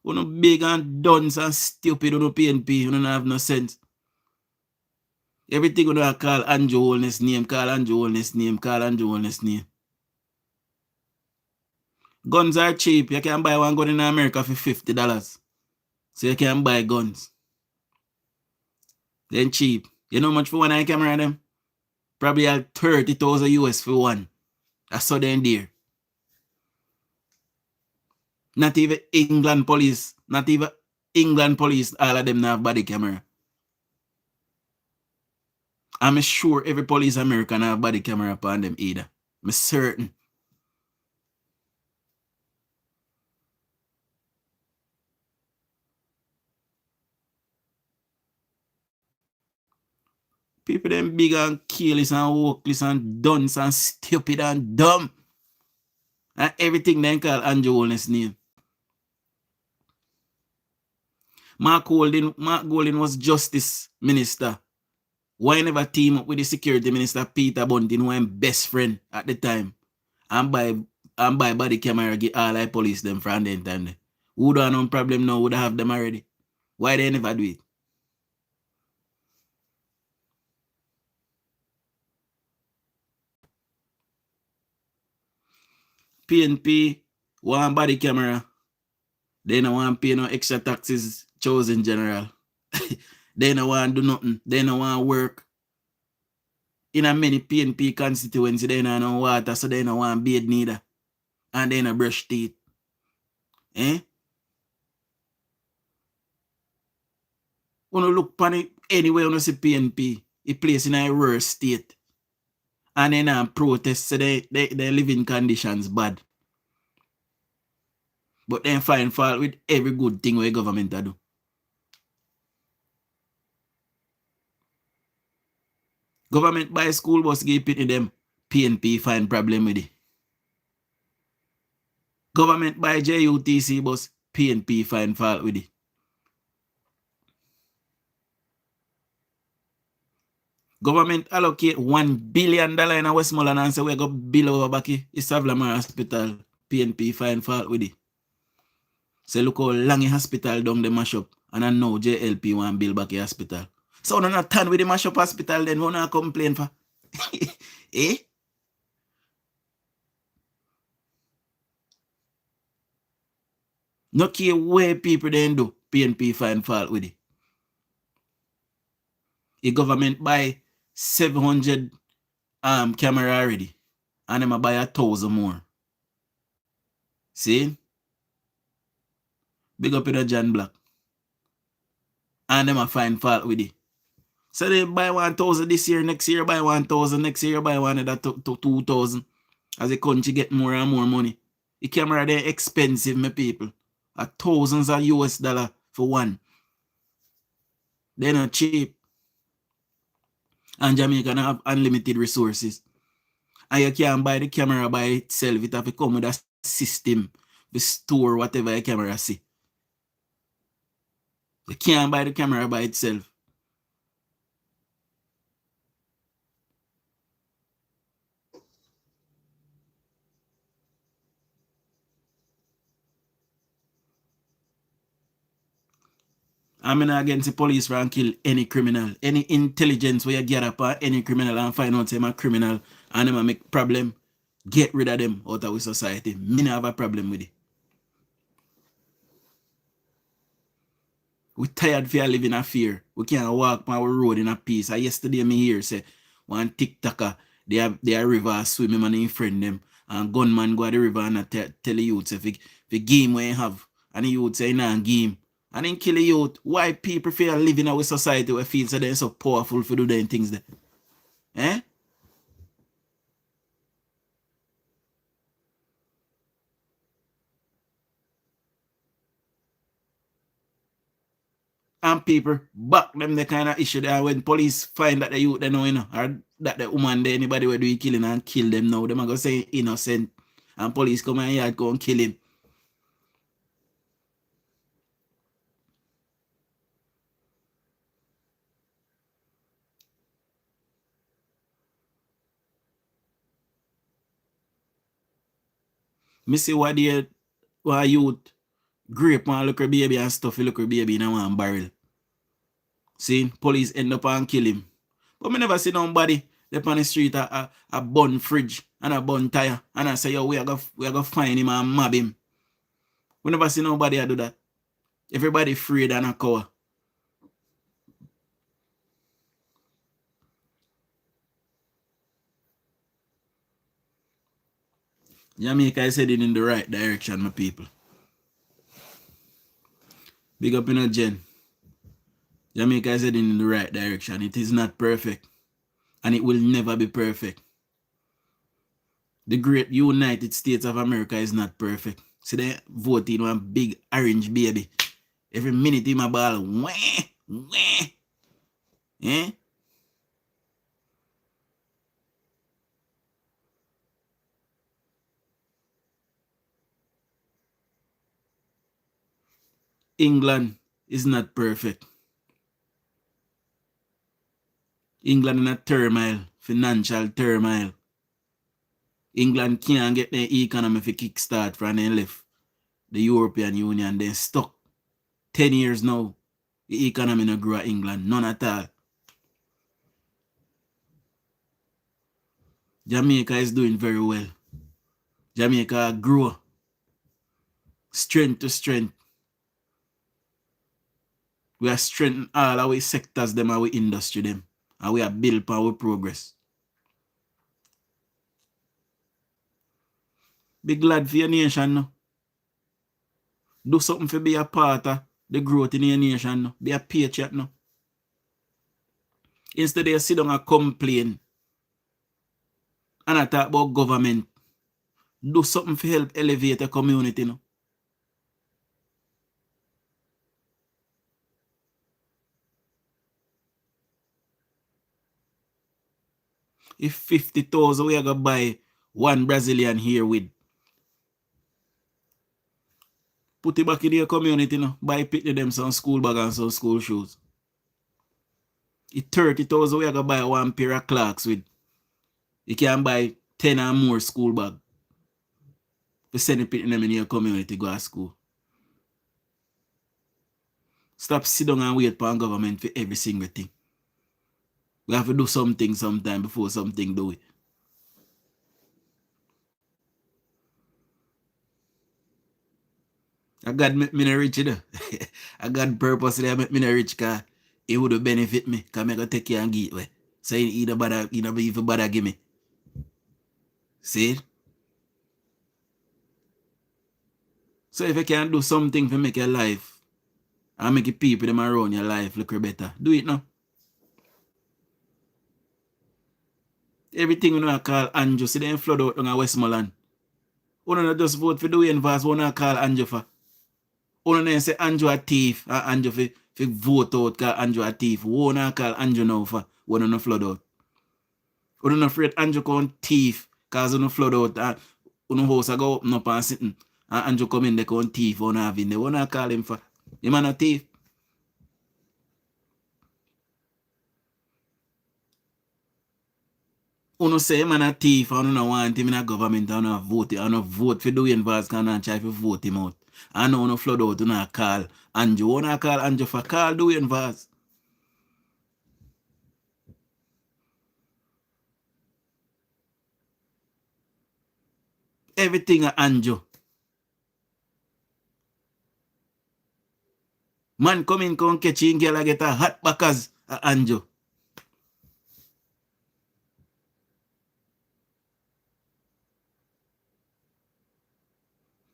Uno big and dunce and stupid, uno PNP, you don't have no sense. Everything uno call Andrew Holness name, call Andrew Holness name, call Andrew Holness name. Guns are cheap. You can buy one gun in America for $50. So you can buy guns. Then cheap. You know how much for one eye camera them? Probably at 30,000 US for one. That's so then dear. Not even England police. Not even England police, all of them have body camera. I'm sure every police American have body camera upon them either. I'm certain. People them big and careless and workless and dunce and stupid and dumb. And everything they call Andrew Holness name. Mark Golding was justice minister. Why never team up with the security minister Peter Bunting, who I'm best friend at the time, and buy body camera get all I police them from the time. Who don't have no problem now would have them already. Why they never do it? PNP want body camera. They don't want pay no extra taxes chosen general. They don't want do nothing. They don't want work. In a many PNP constituency, they don't know water, so they don't want bathe neither. And they don't brush teeth. Eh? When you look upon it, anyway, when you see PNP, it place in a worse state. And then protest, so they living conditions bad. But then find fault with every good thing where government do. Government buy school bus give it to them, PNP find problem with it. Government buy JUTC bus, PNP find fault with it. Government allocate $1 billion in Westmoreland and say we go bill over back is Savlamar Hospital, PNP find fault with it. Say look how long the hospital down the mash up and I know JLP want build back the hospital. So we not turn with the mash up hospital then we not complain for. Eh? No care where people then do, PNP find fault with it. The government buy 700 camera already and them buy 1,000 more. See? Big up in the John Black. And them find fault with it. So they buy 1,000 this year, next year buy 1,000, next year buy one another 2,000. As the country get more and more money. The camera they're expensive, my people. Thousands of US dollar for one. They're not cheap. And Jamaica have unlimited resources. And you can't buy the camera by itself. It have to come with a system to store whatever your camera see. You can't buy the camera by itself. I'm not against the police for kill any criminal. Any intelligence where you get up on any criminal and find out them a criminal and them make problem, get rid of them out of our society. Me not have a problem with it. We tired for living in fear. We can't walk on our road in a peace. Yesterday me hear say one TikToker, they are river swimming and in friend them. And gunman go to the river and tell the youth if the game where you have. And the youth say nah game. And then kill the youth. Why people feel live in our society where feel so they're so powerful for do them things there? Eh? And people back them the kind of issue there when police find that the youth they know, you know, or that the woman there, anybody will do killing and kill them now. Them are going to say innocent. And police come and yard go and kill him. Me see what youth Grape one look her baby and stuff look her baby in one barrel. See, police end up and kill him. But me never see nobody up on the street a bun fridge and a bun tire and I say, yo, we are gonna find him and mob him. We never see nobody do that. Everybody afraid and a cover. Jamaica is heading in the right direction, my people. Big up in a Jen. Jamaica is heading in the right direction. It is not perfect. And it will never be perfect. The great United States of America is not perfect. So they vote in one big orange baby. Every minute in my ball, wah, wah. Eh? England is not perfect. England in a turmoil, financial turmoil. England can't get their economy for kickstart from they left the European Union. They're stuck 10 years now. The economy not grow in England, none at all. Jamaica is doing very well. Jamaica grow strength to strength. We are strengthening all our sectors, them, our industry, them. And we are built for our progress. Be glad for your nation, no? Do something for be a part of the growth in your nation, no? Be a patriot, no? Instead of sit down and complain and I talk about government, do something to help elevate the community, no? If 50,000 we are going to buy one Brazilian here with, put it back in your community, no? Buy pick them some school bag and some school shoes. If 30,000 we are going to buy one pair of Clarks with, you can buy 10 or more school bag. To send it them in your community go to school. Stop sit down and wait for government for every single thing. We have to do something sometime before something do it. I God make me rich, you know. I God purposely make me rich because it would benefit me. Because I go take care and give it away. So you either even bother give me. See it? So if you can do something to make your life and make the people them around your life look better, do it now. Everything we know call Andrew, see them flood out on Westmoreland. We don't just vote for DUJON'S, we don't call Andrew for. We don't say Andrew a thief and Andrew for vote out because Andrew a thief. We don't call Andrew now for we don't flood out. We don't afraid Andrew come thief because we don't flood out and we don't house go open up and sitting and Andrew come in there come thief we don't have in there. We don't call him for. Him a thief. Uno say him a thief and uno want him in a government and uno vote for DUJON'S and try to vote him out. And now uno flood out uno call Andrew. Uno call Andrew for call DUJON'S. Everything a Andrew. Man come in come catch him girl get a hot backers a Andrew.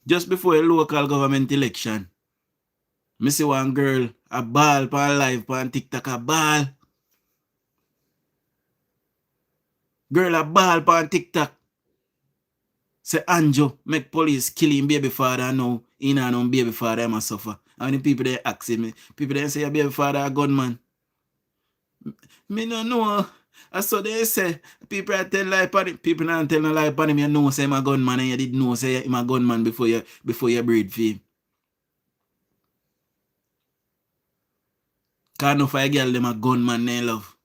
Just before a local government election, me see one girl a ball pan live pan TikTok a ball. Girl a ball pan TikTok. Say Andrew make police kill him baby father now. He and no baby father must suffer. And the people they asking me, people they say your baby father a gunman. Me no know. I saw they say people are tell lie upon him. People not tell no lie upon him. You know say him a gunman and you did know say him a gunman before you breed for him. Cause no for a girl them a gunman they love.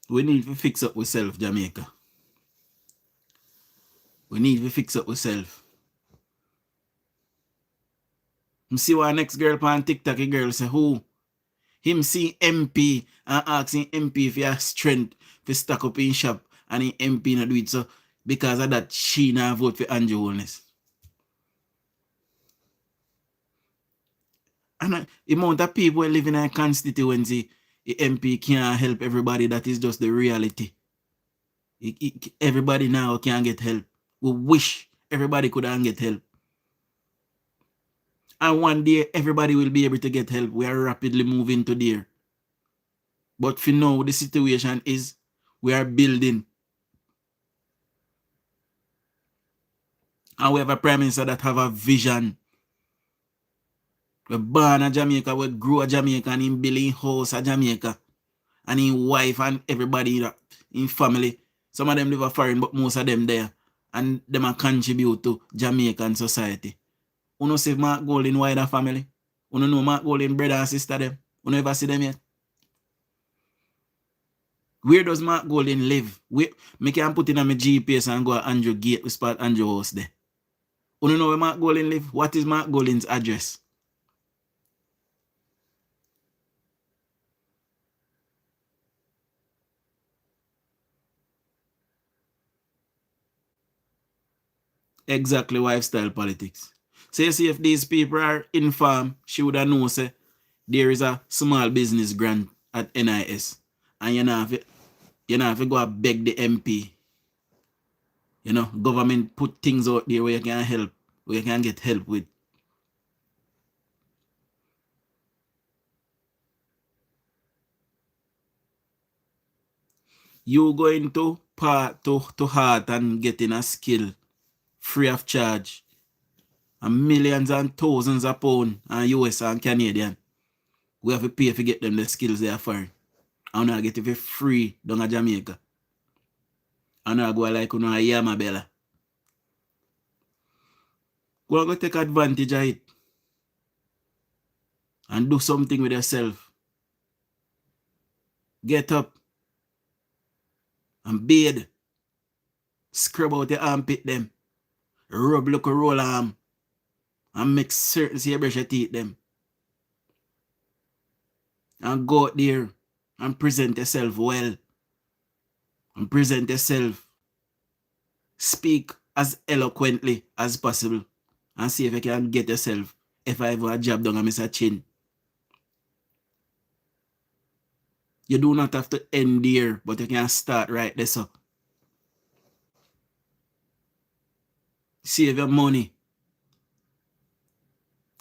We need to fix up ourselves, Jamaica. We need to fix up ourselves. See what next girl on TikTok, a girl say, who? Him see MP and asking MP if he has strength to stack up in shop and the MP not do it. So because of that, she not vote for Andrew Holness. And the amount of people living in a constituency, the MP can't help everybody. That is just the reality. Everybody now can get help. We wish everybody could get help. And one day, everybody will be able to get help. We are rapidly moving to there. But for now, the situation is we are building. And we have a prime minister that have a vision. We born in Jamaica, we grew in Jamaica, and in building house in Jamaica. And in wife and everybody in family. Some of them live foreign, but most of them there. And them are contribute to Jamaican society. You know see Mark Golding wider family? You know Mark Golding brother and sister them? You never see them yet? Where does Mark Golding live? Me can put in on my GPS and go to Andrew Gate, we spot Andrew house there. You know where Mark Golding live? What is Mark Golding's address? Exactly lifestyle politics. So you see if these people are informed, she would have known say there is a small business grant at NIS. And you know if you go and beg the MP. You know, government put things out there where you can help, where you can get help with. You going to heart and getting a skill free of charge. And millions and thousands of pounds and US and Canadian. We have to pay to get them the skills they are foreign. And I get it for free down in Jamaica. And I go like you know a Yama Bella. Go take advantage of it. And do something with yourself. Get up. And bathe. Scrub out your armpit them. Rub look a roll arm. And make certain you brush your teeth them. And go out there and present yourself well. And present yourself. Speak as eloquently as possible. And see if you can get yourself. If I ever a job down on Mr. Chin. You do not have to end there, but you can start right there. So. Save your money.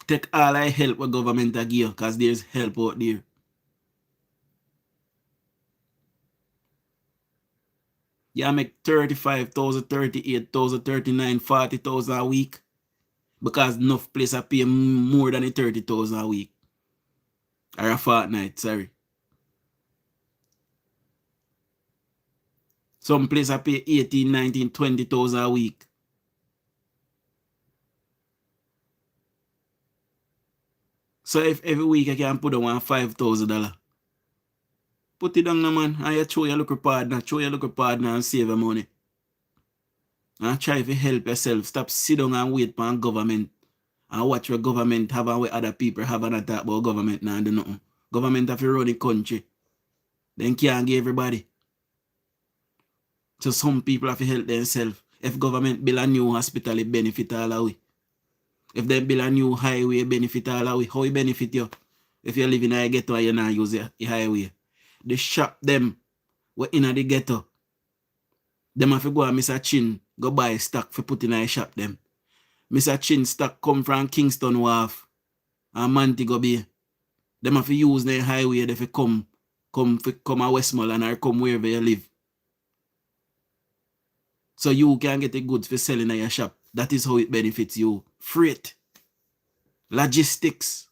Take all I help with government to give you, because there's help out there. You make 35,000, 38,000, 39,000, 40,000 a week. Because enough place are pay more than 30,000 a week. Or a fortnight, sorry. Some place are pay 18, 19, 20,000 a week. So if every week I can put on $5,000. Put it down, man, and you show your local partner, and save your money. And try to help yourself. Stop sit down and wait for government. And watch what government have and what other people have and talk about government now and do nothing. Government have to run the country. Then can't give everybody. So some people have to help themselves. If government build a new hospital, it benefit all the way. If they build a new highway, it benefit all the way. How it benefit you? If you live in a ghetto and you not use the highway. They shop them we in the ghetto. Them have to go and Mr. Chin go buy stock for put in a shop them. Mr. Chin stock come from Kingston Wharf and Montego Bay. Them have to use the highway they come a Westmoreland or come wherever you live. So you can get the goods for selling in your shop. That is how it benefits you. Freight. Logistics.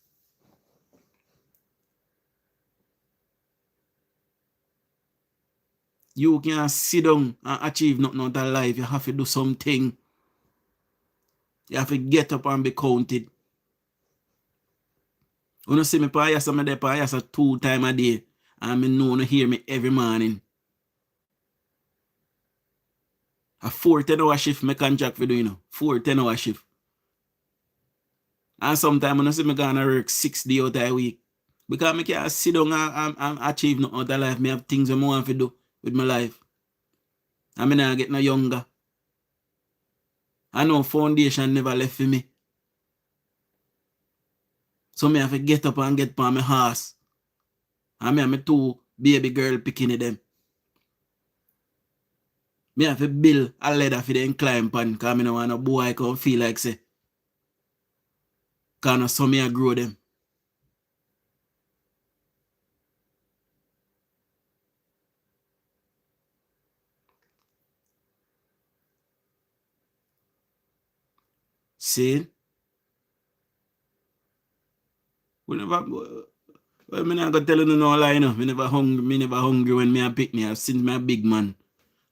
You can't sit down and achieve nothing out of life. You have to do something. You have to get up and be counted. You see me payasa, me there payasa 2 times a day. And me know you hear me every morning. A 4 10-hour shift my contract for doing, 4 10-hour shift. And sometimes I see me gonna work 6 days out of a week. Because I can't sit down and achieve nothing out of life. I have things I want to do with my life. I mean, I get no younger. I know foundation never left for me. So I have to get up and get on my horse. And I have my 2 baby girl picking them. I have to build a ladder for them climb on, because I don't want no boy come feel like say. Because so I grow them. See? We never, well, I'm not going to tell you no lie, no. Me never hungry when me a pick me. Since me a big man.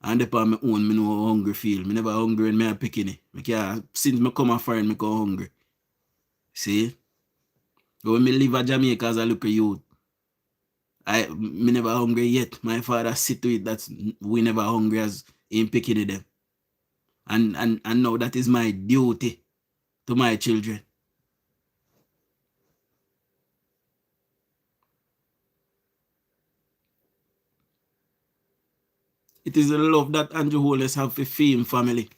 And upon my own, me know how hungry feel. Me never hungry when me a picking it. Since me come a foreign, me go hungry. See? But when me live at Jamaica as a little youth, me never hungry yet. My father sit to it that we never hungry as in picking them. And now that is my duty to my children. It is the love that Andrew Holness have for him family.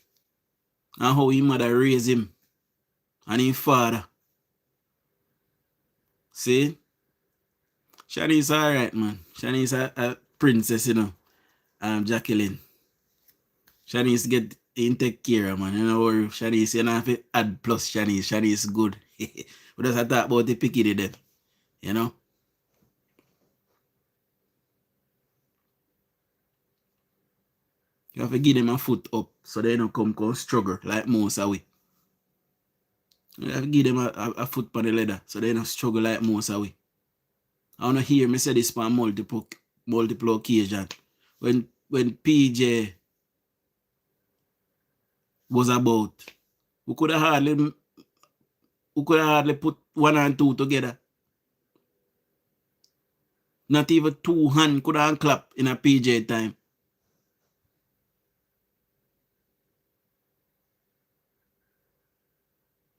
And how his mother raised him. And his father. See? Shanice alright, man. Shanice a princess, you know. Jacqueline. Shanice get in take care of, man. You know, or Shanice, you know, have to add plus Shanice. Shanice good. We just talk about the picky them. You know? You have to give them a foot up so they don't come struggle like most of we. You have to give them a foot on the ladder so they don't struggle like most of we. I want to hear me say this for multiple occasions. When PJ was about, we could have hardly put 1 and 2 together. Not even 2 hands could have clap in a PJ time.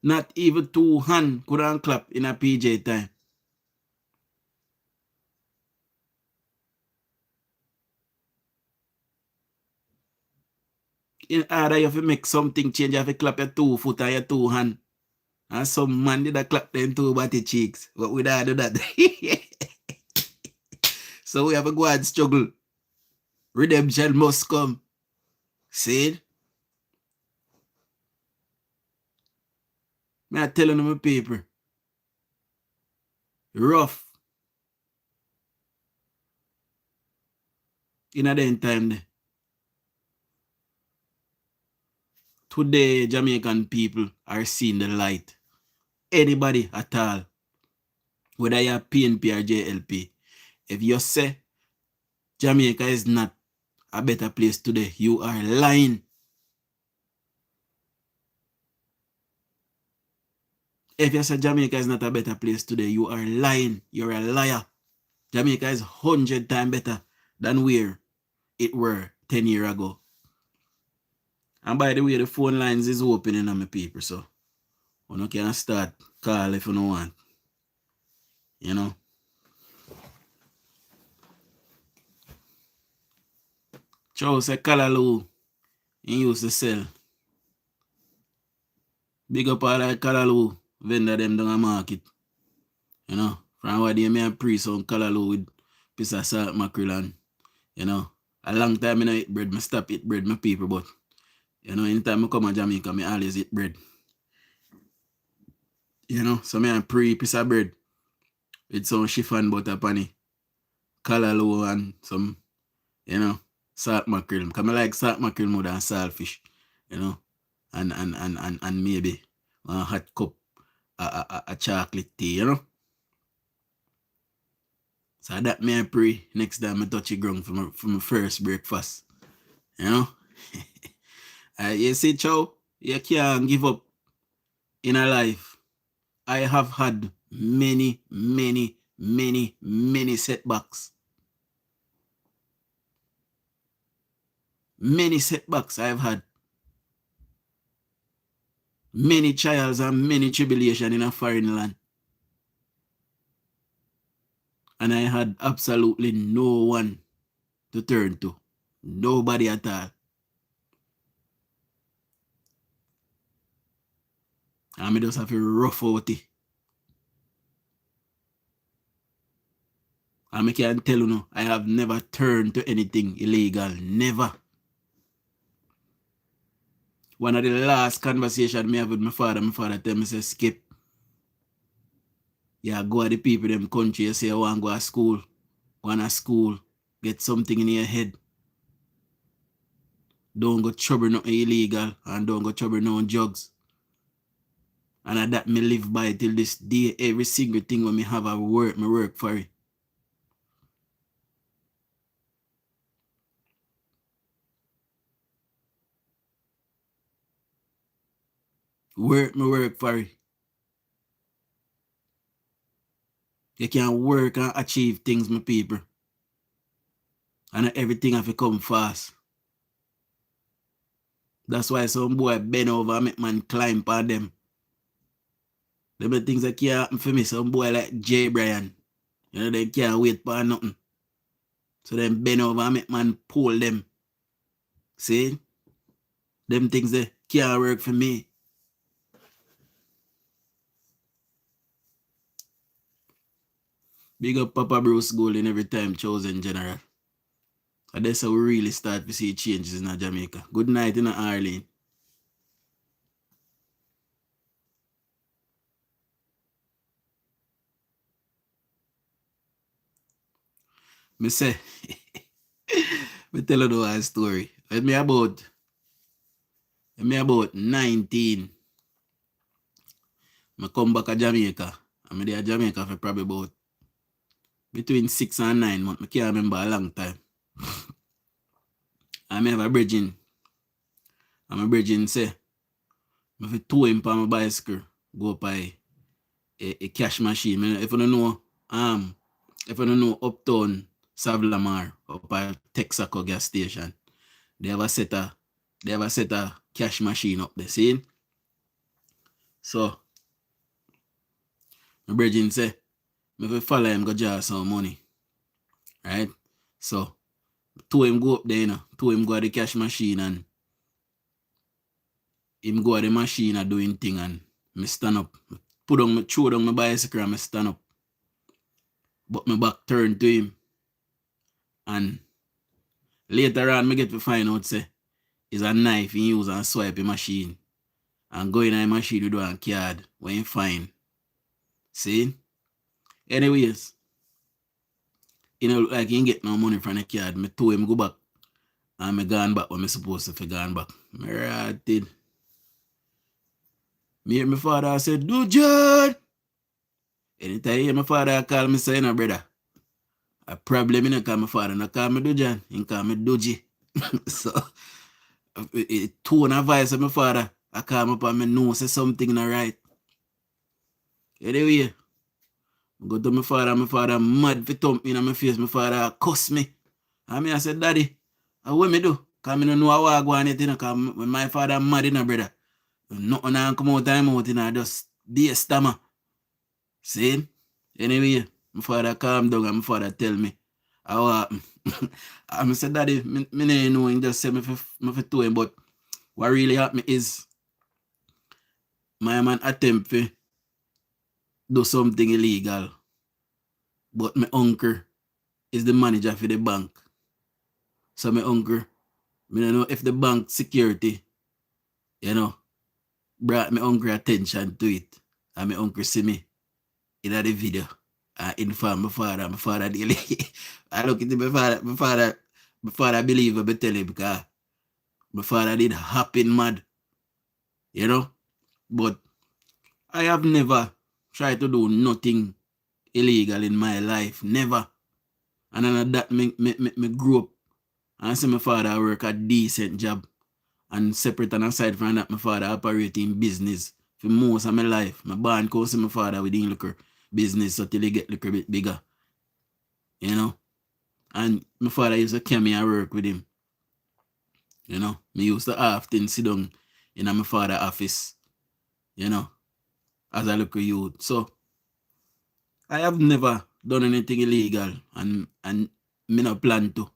Not even 2 hands could have clap in a PJ time. In order you have to make something change, you have to clap your 2 foot and your 2 hands. And some man did a clap them 2 body cheeks. But we don't do that. So we have to go and struggle. Redemption must come. See? I'm telling you my paper. Rough. In a day time there. Today, Jamaican people are seeing the light. Anybody at all. Whether you're PNP or JLP. If you say Jamaica is not a better place today, you are lying. If you say Jamaica is not a better place today, you are lying. You're a liar. Jamaica is 100 times better than where it were 10 years ago. And by the way, the phone lines is opening on my people, so you can start call if you don't want. You know. Chow say Callaloo, he used to sell. Big up all that Callaloo vendor them down the market. You know, from what they may pre some Callaloo with piece of salt mackerel and, you know, a long time I eat bread, I stop eat bread, my people, but, you know, anytime I come to Jamaica, I always eat bread. You know, so I pre piece of bread with some chiffon butter upon it, Callaloo and some, you know, salt mackerel. Because I like salt mackerel more than saltfish, you know, and maybe a hot cup a chocolate tea, you know. So that may I pray next time I touch the ground for my first breakfast. You know? You see, Chow, you can't give up in a life. I have had many setbacks. Many setbacks I've had. Many trials and many tribulations in a foreign land. And I had absolutely no one to turn to. Nobody at all. And I just have to rough out it. And I can tell you no, I have never turned to anything illegal. Never. One of the last conversations I have with my father tell me, say, Skip, yeah, go to the people in them country, you say you want to go to school, get something in your head. Don't go trouble nothing illegal and don't go trouble no drugs. And that me live by till this day. Every single thing when me have I work for it. Work for it. You can work and achieve things, my people. And everything have to come fast. That's why some boy bend over and make man climb on them. Them the things that can't happen for me. Some boy like Jay Bryan. You know, they can't wait for nothing. So them bend over and make man pull them. See? Them things that can't work for me. Big up Papa Bruce Golding every time chosen general. And that's how we really start to see changes in Jamaica. Good night in Arlene. Me say, me tell you a story. When me about 19, I come back to Jamaica. I'm there in Jamaica for probably about between 6 and 9 months. I can't remember a long time. I have a bridging. I'm a bridging say, I have tow him on my bicycle, go by a cash machine. If you don't know Uptown Savlamar up at Texaco gas station, they have a set of cash machine up there, see? So my bridging say, I follow him go draw some money. Right? So to him go up there, to him go to the cash machine and him go to the machine and doing thing and me stand up. Throw down my bicycle and me stand up. But my back turned to him. And later on me get to find out say it's a knife he use and swipe the machine. And go in the machine with one card when you find. See? Anyways, like he ain't get no money from the card. Me told him go back. And me gone back when me supposed to gone back. Me ratted. Me hear my father said, DUJON! Anytime I hear my father call me saying, brother, a problem in call my father not call me DUJON, he call me Duji. So tone of voice of my father, I call me up and I know say something not right. Anyway, I go to my father mad for thump me in my face, my father cuss me. And I said, Daddy, what me do? Because I don't know how I go on it, because my father mad, brother. Nothing come out time out, just be a stammer. See? Anyway, my father calm down and my father tell me how happen. I said, Daddy, me don't know, he just said me for to him, but what really happened is my man attempt to do something illegal, but my uncle is the manager for the bank. So my uncle, I don't know if the bank security, brought my uncle attention to it. And my uncle see me in the video. I inform my father daily. I look into my father believe what I tell him because my father did happen mad. But I have never tried to do nothing illegal in my life. Never. And then that me grew up and see my father work a decent job. And separate and aside from that, my father operating business for most of my life. My born could see my father within liquor business until he get liquor bit bigger. And my father used to come here and work with him. You know, me used to often sit down in my father's office, you know, as a little youth. So I have never done anything illegal, and me no plan to.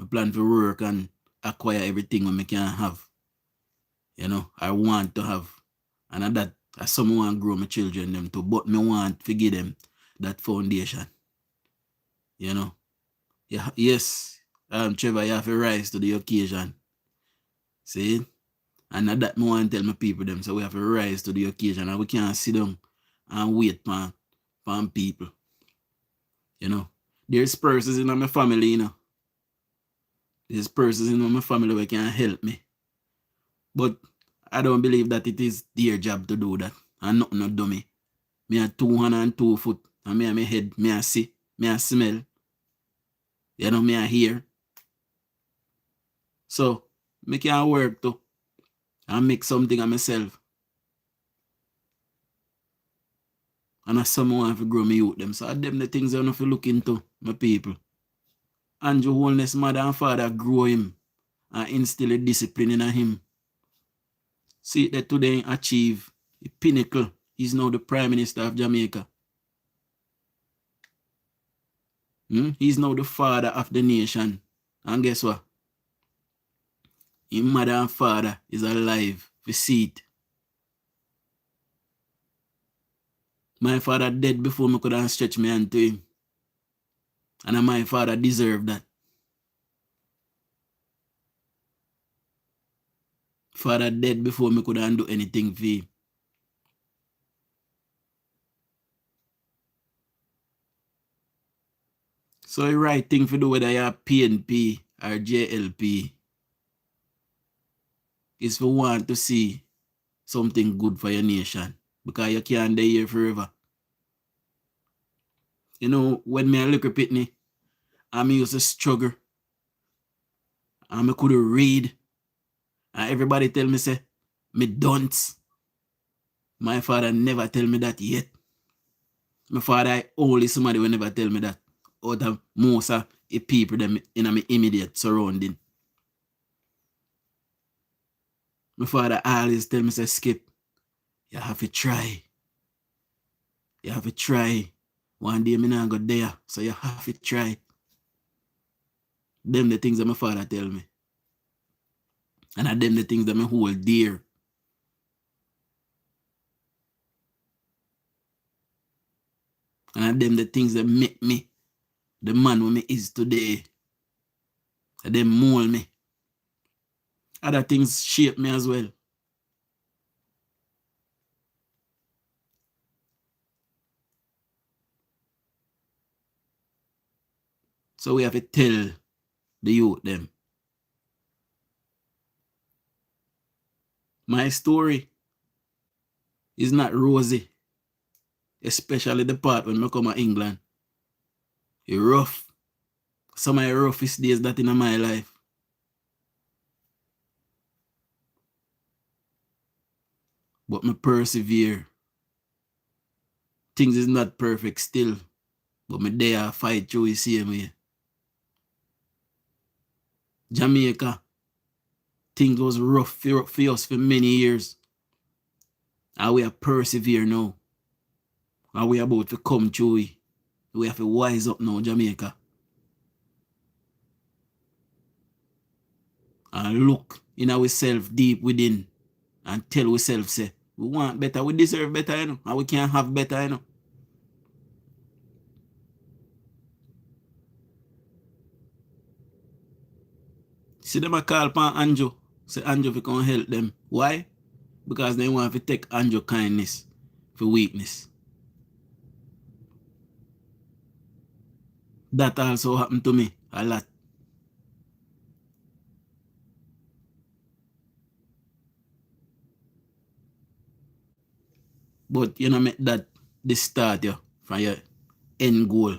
I plan to work and acquire everything I can have. You know, I want to have. And that I some want grow my children them too, but me want to give them that foundation. You know. Yeah, yes, Trevor, you have to rise to the occasion. See? And that me want to tell my people them, so we have to rise to the occasion and we can't sit down and wait for people. You know. There's persons in my family, you know. There's persons in my family who can help me. But I don't believe that it is their job to do that. And nothing not do me. Me have 2 hands and 2 foot. And me have my head. Me a see. Me a smell. You know, me a hear. So, me can work too. And make something of myself. And as someone have to grow me out them. So them the things I have to look into, my people. Andrew Holness mother and father grow him and instill a discipline in him. See that today achieve the pinnacle. He's now the Prime Minister of Jamaica. He's now the father of the nation. And guess what? His mother and father is alive. We see it. My father dead before me could stretch my hand to him. And my father deserved that. Father dead before me could do anything for him. So the right thing for do whether you are PNP or JLP is for want to see something good for your nation. Because you can't stay here forever. You know, when me a little pitney, I used to struggle. And I couldn't read. And everybody tell me, say, me don't. My father never tell me that yet. My father only somebody will never tell me that. Out of most of the people them in my immediate surrounding. My father always tell me, say, Skip, you have to try. You have to try. One day me not go there, so you have to try. Them the things that my father tell me. And I them the things that me hold dear. And I them the things that make me the man who me is today. And them mold me. Other things shape me as well. So we have to tell the youth them. My story is not rosy. Especially the part when I come to England. It's rough. Some of the roughest days that in my life. But me persevere. Things is not perfect still. But me there fight through the same way. Jamaica. Things was rough for us for many years. And we are persevere now. And we are about to come through it. We have to wise up now, Jamaica. And look in ourselves deep within. And tell ourselves, say, we want better, we deserve better, you know. And we can't have better, you know. See them a call upon Andrew. Say Andrew if you can help them. Why? Because they want to take Andrew kindness for weakness. That also happened to me a lot. But you know, make that the start from your end goal.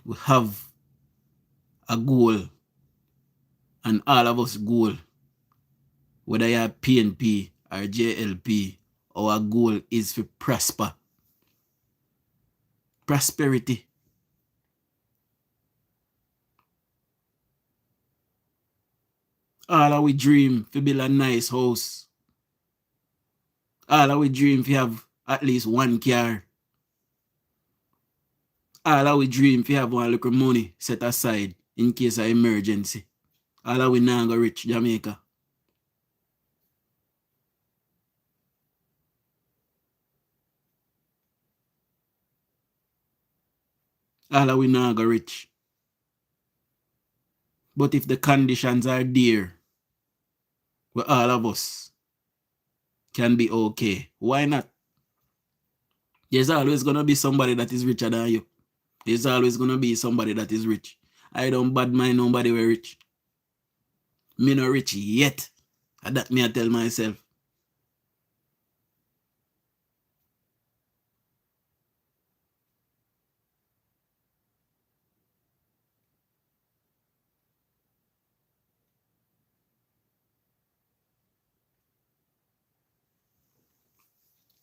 We have a goal, and all of us goal, whether you're PNP or JLP, our goal is to prosper. Prosperity. All of we dream to build a nice house. All of we dream to have at least one car. All of we dream to have one little money set aside in case of emergency. All of we now go rich Jamaica. All of we now go rich. But if the conditions are there, where all of us can be okay, why not? There's always going to be somebody that is richer than you. There's always going to be somebody that is rich. I don't bad mind nobody who rich. Me not rich yet. And that me I tell myself.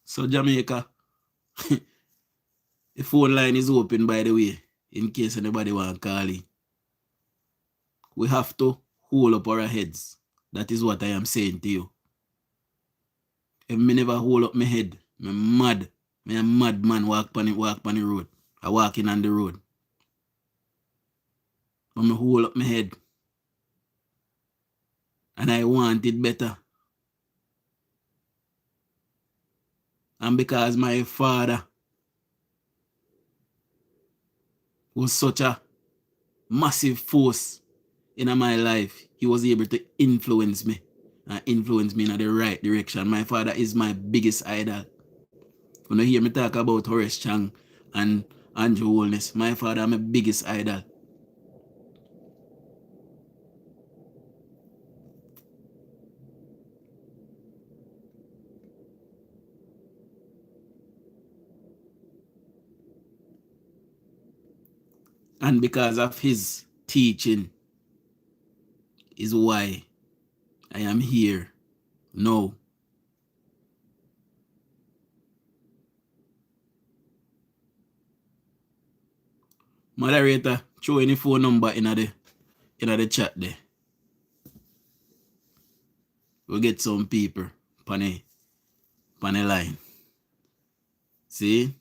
So Jamaica, the phone line is open, by the way, in case anybody want to call in. We have to hold up our heads. That is what I am saying to you. If me never hold up my head, me mad. Me a mad man walk on the road. I walking on the road. But me hold up my head. And I want it better. And because my father was such a massive force in my life, he was able to influence me and influence me in the right direction. My father is my biggest idol. When you hear me talk about Horace Chang and Andrew Holness, my father is my biggest idol. And because of his teaching is why I am here now. Moderator, show any phone number in the chat there. We'll get some people on the line. See?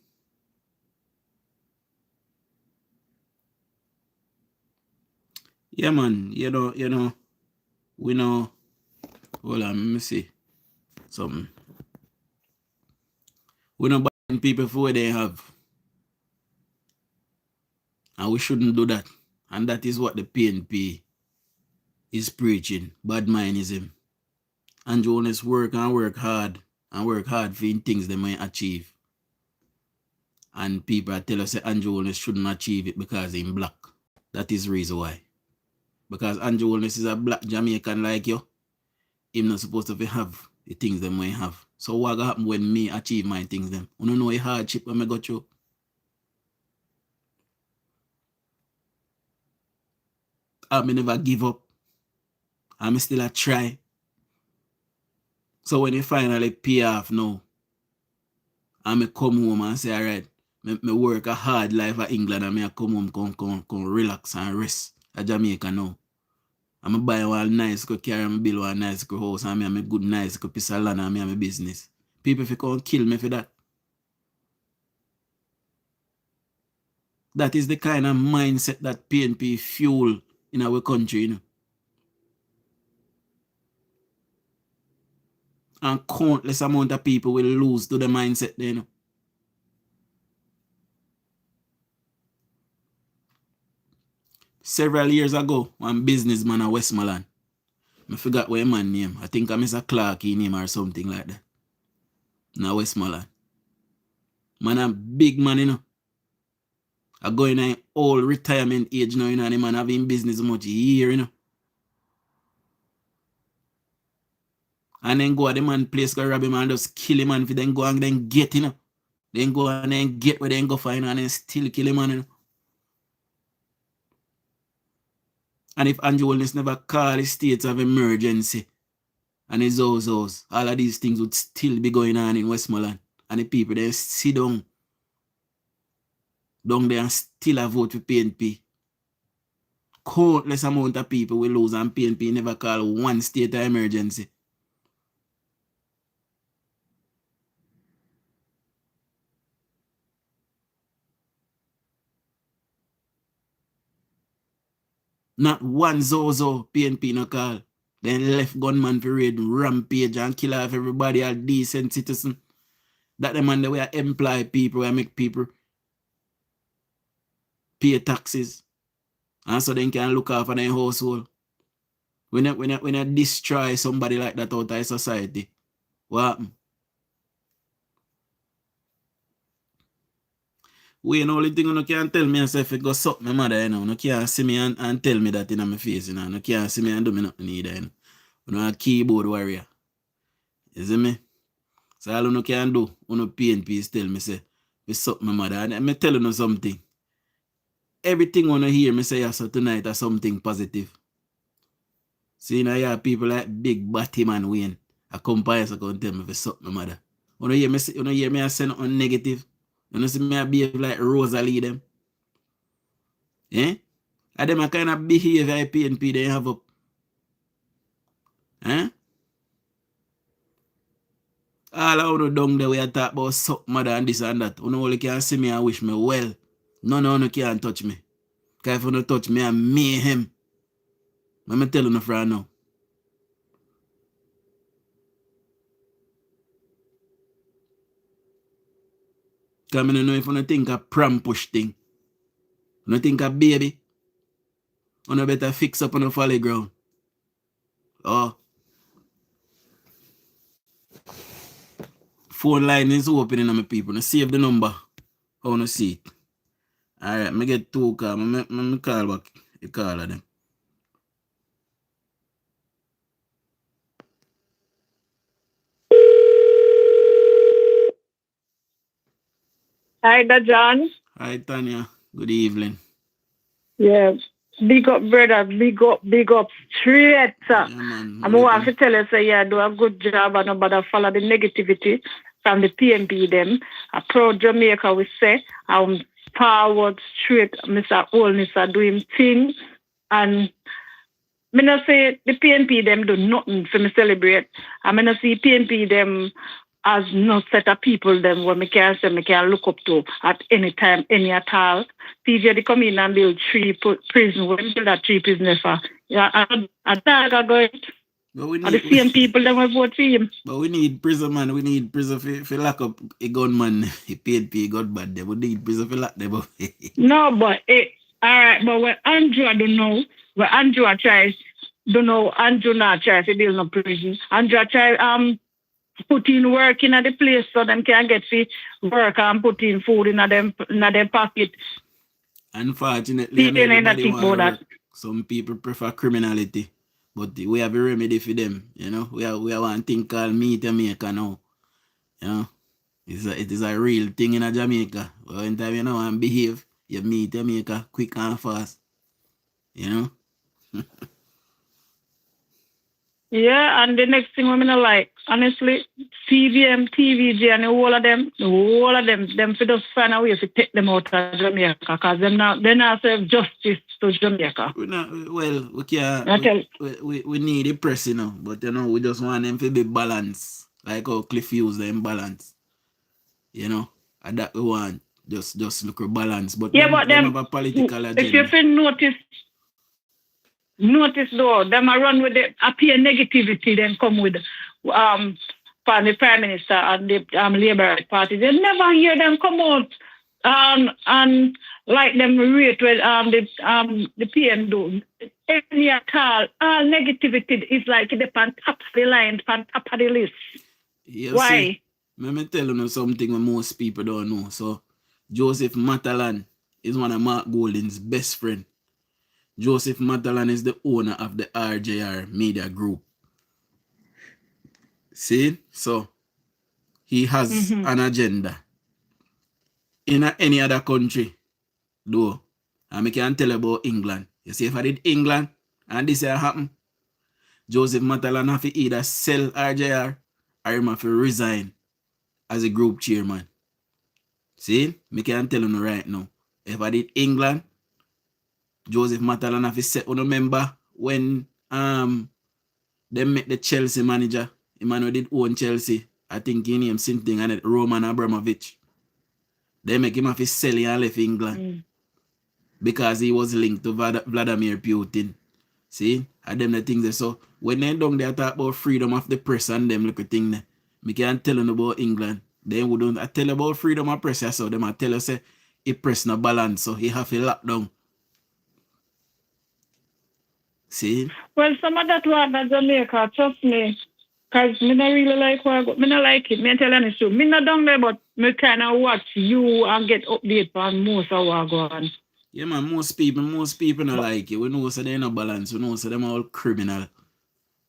Yeah, man. You know, we know. Hold on, let me see something. We know buying people for what they have. And we shouldn't do that. And that is what the PNP is preaching. Bad mindism. And Jonas work hard for things they might achieve. And people tell us that Andrew Holness shouldn't achieve it because he's black. That is the reason why. Because Andrew Holness is a black Jamaican like you. He's not supposed to have the things they might have. So what will happen when me achieve my things them? You don't know a hardship when I go through. I never give up. I'm still a try. So when you finally pay off now, I come home and say, all right, me work a hard life at England and I come home, come relax and rest at Jamaica now. I'm buy one nice car, carry build one nice house, and I'm a good nice piece of land and I'm a business. People if you can't kill me for that. That is the kind of mindset that PNP fuel in our country, you know. And countless amount of people will lose to the mindset there, you know. Several years ago, one businessman at Westmoreland, I forgot what man name. I think I'm Mr. Clark name or something like that. Now Westmoreland. Man a big man, you know. I go in an old retirement age now, you know, and the man having business much year, you know. And then go at the man place, go rob him and just kill him and then go and then get, you know. Then go and then get where they go find and then still kill him, you know. And if Andrew Holness never call the states of emergency and his house, all of these things would still be going on in Westmoreland. And the people then sit down there and still a vote for PNP. countless amount of people will lose, and PNP never call one state of emergency. Not one Zozo PNP no call. Then left gunman for raid, rampage and kill off everybody, a decent citizen. That the man that we employ people, we make people pay taxes. And so they can look after their household. When you destroy somebody like that out of society, what happen? We the only thing you can tell me is if it go suck my mother, you know. You can't see me and tell me that in my face, you know. You can't see me and do me nothing either, you know. You know, a keyboard warrior. You see me? So all you can do, you PNP is tell me say, we suck my mother. And I tell you something. Everything you hear me say so tonight is something positive. See, now you have people like Big Batty Man Wayne. I come by so come tell me we suck my mother. You hear me say nothing negative. You see me behave like Rosalie them. Eh? And them a kind of behavior PNP they have up. Eh? All of you down there we talk about suck mother and this and that. You only can see me and wish me well. None of you can touch me. Because if you don't touch me, I mayhem. Let me tell you no right now. Because I don't know if you think a pram push thing. You don't think a baby. You better fix up on the folly ground. Oh. Phone line is opening on my people. Now save the number. I want to see it. Alright, I get 2 calls. I call back. You call them. Hi, John. Hi, Tanya. Good evening. Yeah. Big up, brother. Big up. Straight, sir. Yeah, man. I'm going to tell you, say, yeah, do a good job and nobody follow the negativity from the PNP them. A proud Jamaica, we say, forward, straight, Mr. Olness are doing things. And I not say the PNP them do nothing for me celebrate. I not see PNP them as no set of people them where me can say me can look up to at any time, any at all. TJ they come in and build 3 prison. When build that 3 prison for. Yeah, I dog are going. And the same people that will vote for him. But we need prison, man. We need prison for lock up a gunman. He PNP got bad there. We need prison for lock them up. No, but alright, but when Andrew I don't know, when Andrew I try, don't know, Andrew not try to build no prison. Andrew I try put in work in the place so them can get to work and put in food in them pocket. Unfortunately, everybody want work. Some people prefer criminality, but we have a remedy for them. You know, we have one thing called meet Jamaica now. You know, it is a real thing in Jamaica. When time you know and behave, you meet Jamaica quick and fast. You know. Yeah, and the next thing women are like, honestly, CVM, TVG, and all of them for just find a way to take them out of Jamaica because they not serve justice to Jamaica. We can't. We need the press, you know, but you know, we just want them to be balanced, like how Cliff used them balance, you know, and that we want just look at balance. But yeah, but them have a political agenda. If you feel notice though, them are run with the appear negativity, then come with from the Prime Minister and the Labour Party. They never hear them come out and like them rate with the PM do. Any at all negativity is like the on top of the line, on top of the list. You why? See, let me tell you something most people don't know. So Joseph Matalan is one of Mark Golding's best friend. Joseph Matalan is the owner of the RJR Media Group. See? So, he has an agenda. In any other country, though, and I can tell about England. You see, if I did England, and this happen, Joseph Matalan have to either sell RJR or he have to resign as a group chairman. See? I can tell you right now. If I did England, Joseph Matalan have said, remember when they met the Chelsea manager, Emmanuel did own Chelsea. I think he named something and it Roman Abramovich. They make him have to sell and left England because he was linked to Vladimir Putin. See? And them the things there. So when they down there talk about freedom of the press and them little thing there, me can't tell them about England. They wouldn't I tell about freedom of press, so them I tell you say he press no balance, so he have to lock down. See? Well, some of that one at Jamaica, trust me, because me not really like what I go. Me not like it. Me tell you the truth. Me not down there, but me kind of watch you and get update on most of what go on. Yeah, man, most people don't like it. We know so they no balance. We know so them all criminal.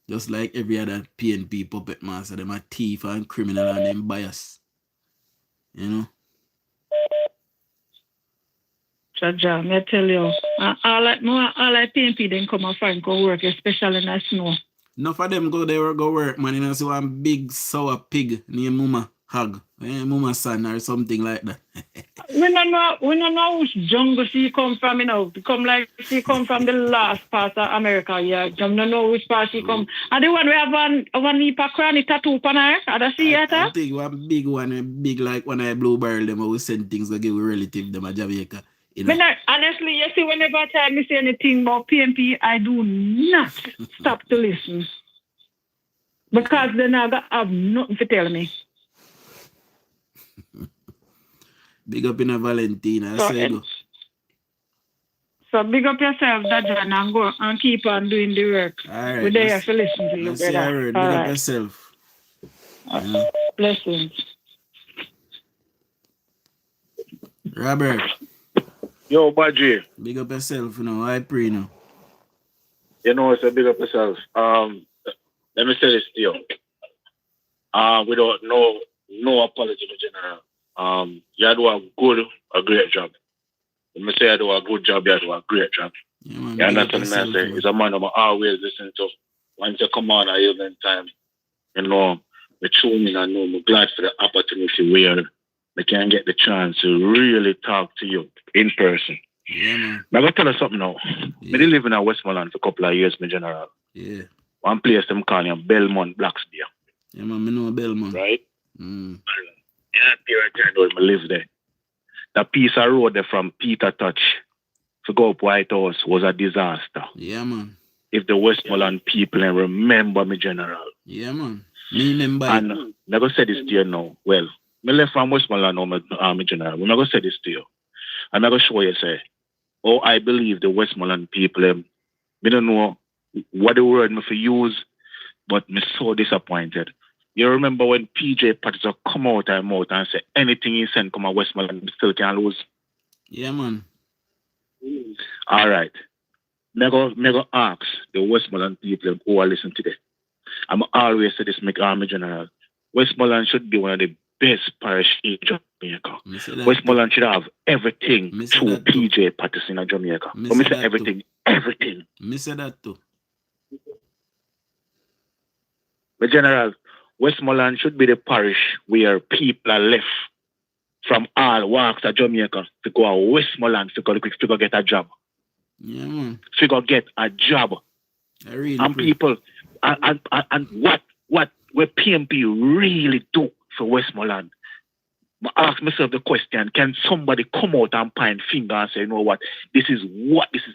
Just like every other PNP puppet master. Them are thief and criminal and them bias. You know? Jaja, me tell you. All like PNP then come and find go work, especially in the snow. Enough of them go there go work, man. You know, see one big sour pig named Mama Hog. Mama son or something like that. We don't know which jungle she come from, you know. Come like she come from the last part of America, yeah. We don't know which part she come. And the one we have one heap of cranny tattoo on her. Ada see it? I think one big one, big like one of the blue barrel them who send things to give relative them at Jamaica. You know? Honestly, you see, whenever time me say anything about PNP, I do not stop to listen. Because then I have nothing to tell me. Big up in a Valentina. So big up yourself, Dajan, and go and keep on doing the work. All right. We're there to listen to you, brother. Big up yourself. Blessings. Robert. Yo, Badji. Big up yourself, you know. I pray now. You know, it's a big up yourself. Let me say this to you. Without no apology in general. You do a great job. Let me say I do a good job, you do a great job. Yeah, man, you understand what I say? It's a man I'm always listening to. Once you come on at evening time, you know, me tune in and know I'm glad for the opportunity where I can get the chance to really talk to you in person. Yeah, man. I'm going to tell you something now. Yeah. I live in Westmoreland for a couple of years, my general. Yeah. One place them call you Belmont Blackspear. Yeah, man, I know Belmont. Right? Mm. Yeah, period of time when I live there. That piece of road there from Peter Touch to go up White House was a disaster. Yeah, man. If the Westmoreland people remember me, general. Yeah, man. Me remember. And I'm going to say this to you now. Well, I left from Westmoreland now, my general. I'm going to say this to you. I'm going to show you, say, oh, I believe the Westmoreland people, I don't know what the word me for use, but I'm so disappointed. You remember when PJ Patterson come out and say anything he send come out Westmoreland still can lose? Yeah, man. All right. Mega ask the Westmoreland people who are listening today. I'm always say this, make Army General. Westmoreland should be one of the best parish in Jamaica. Westmoreland should have everything to PJ Patterson in Jamaica. But me say everything. Me say that too. The General, Westmoreland should be the parish where people are left from all walks of Jamaica to go to Westmoreland to go get a job. Yeah, man. To go get a job. And people, and what PMP really do for Westmoreland? I ask myself the question, can somebody come out and point finger and say, you know what, this is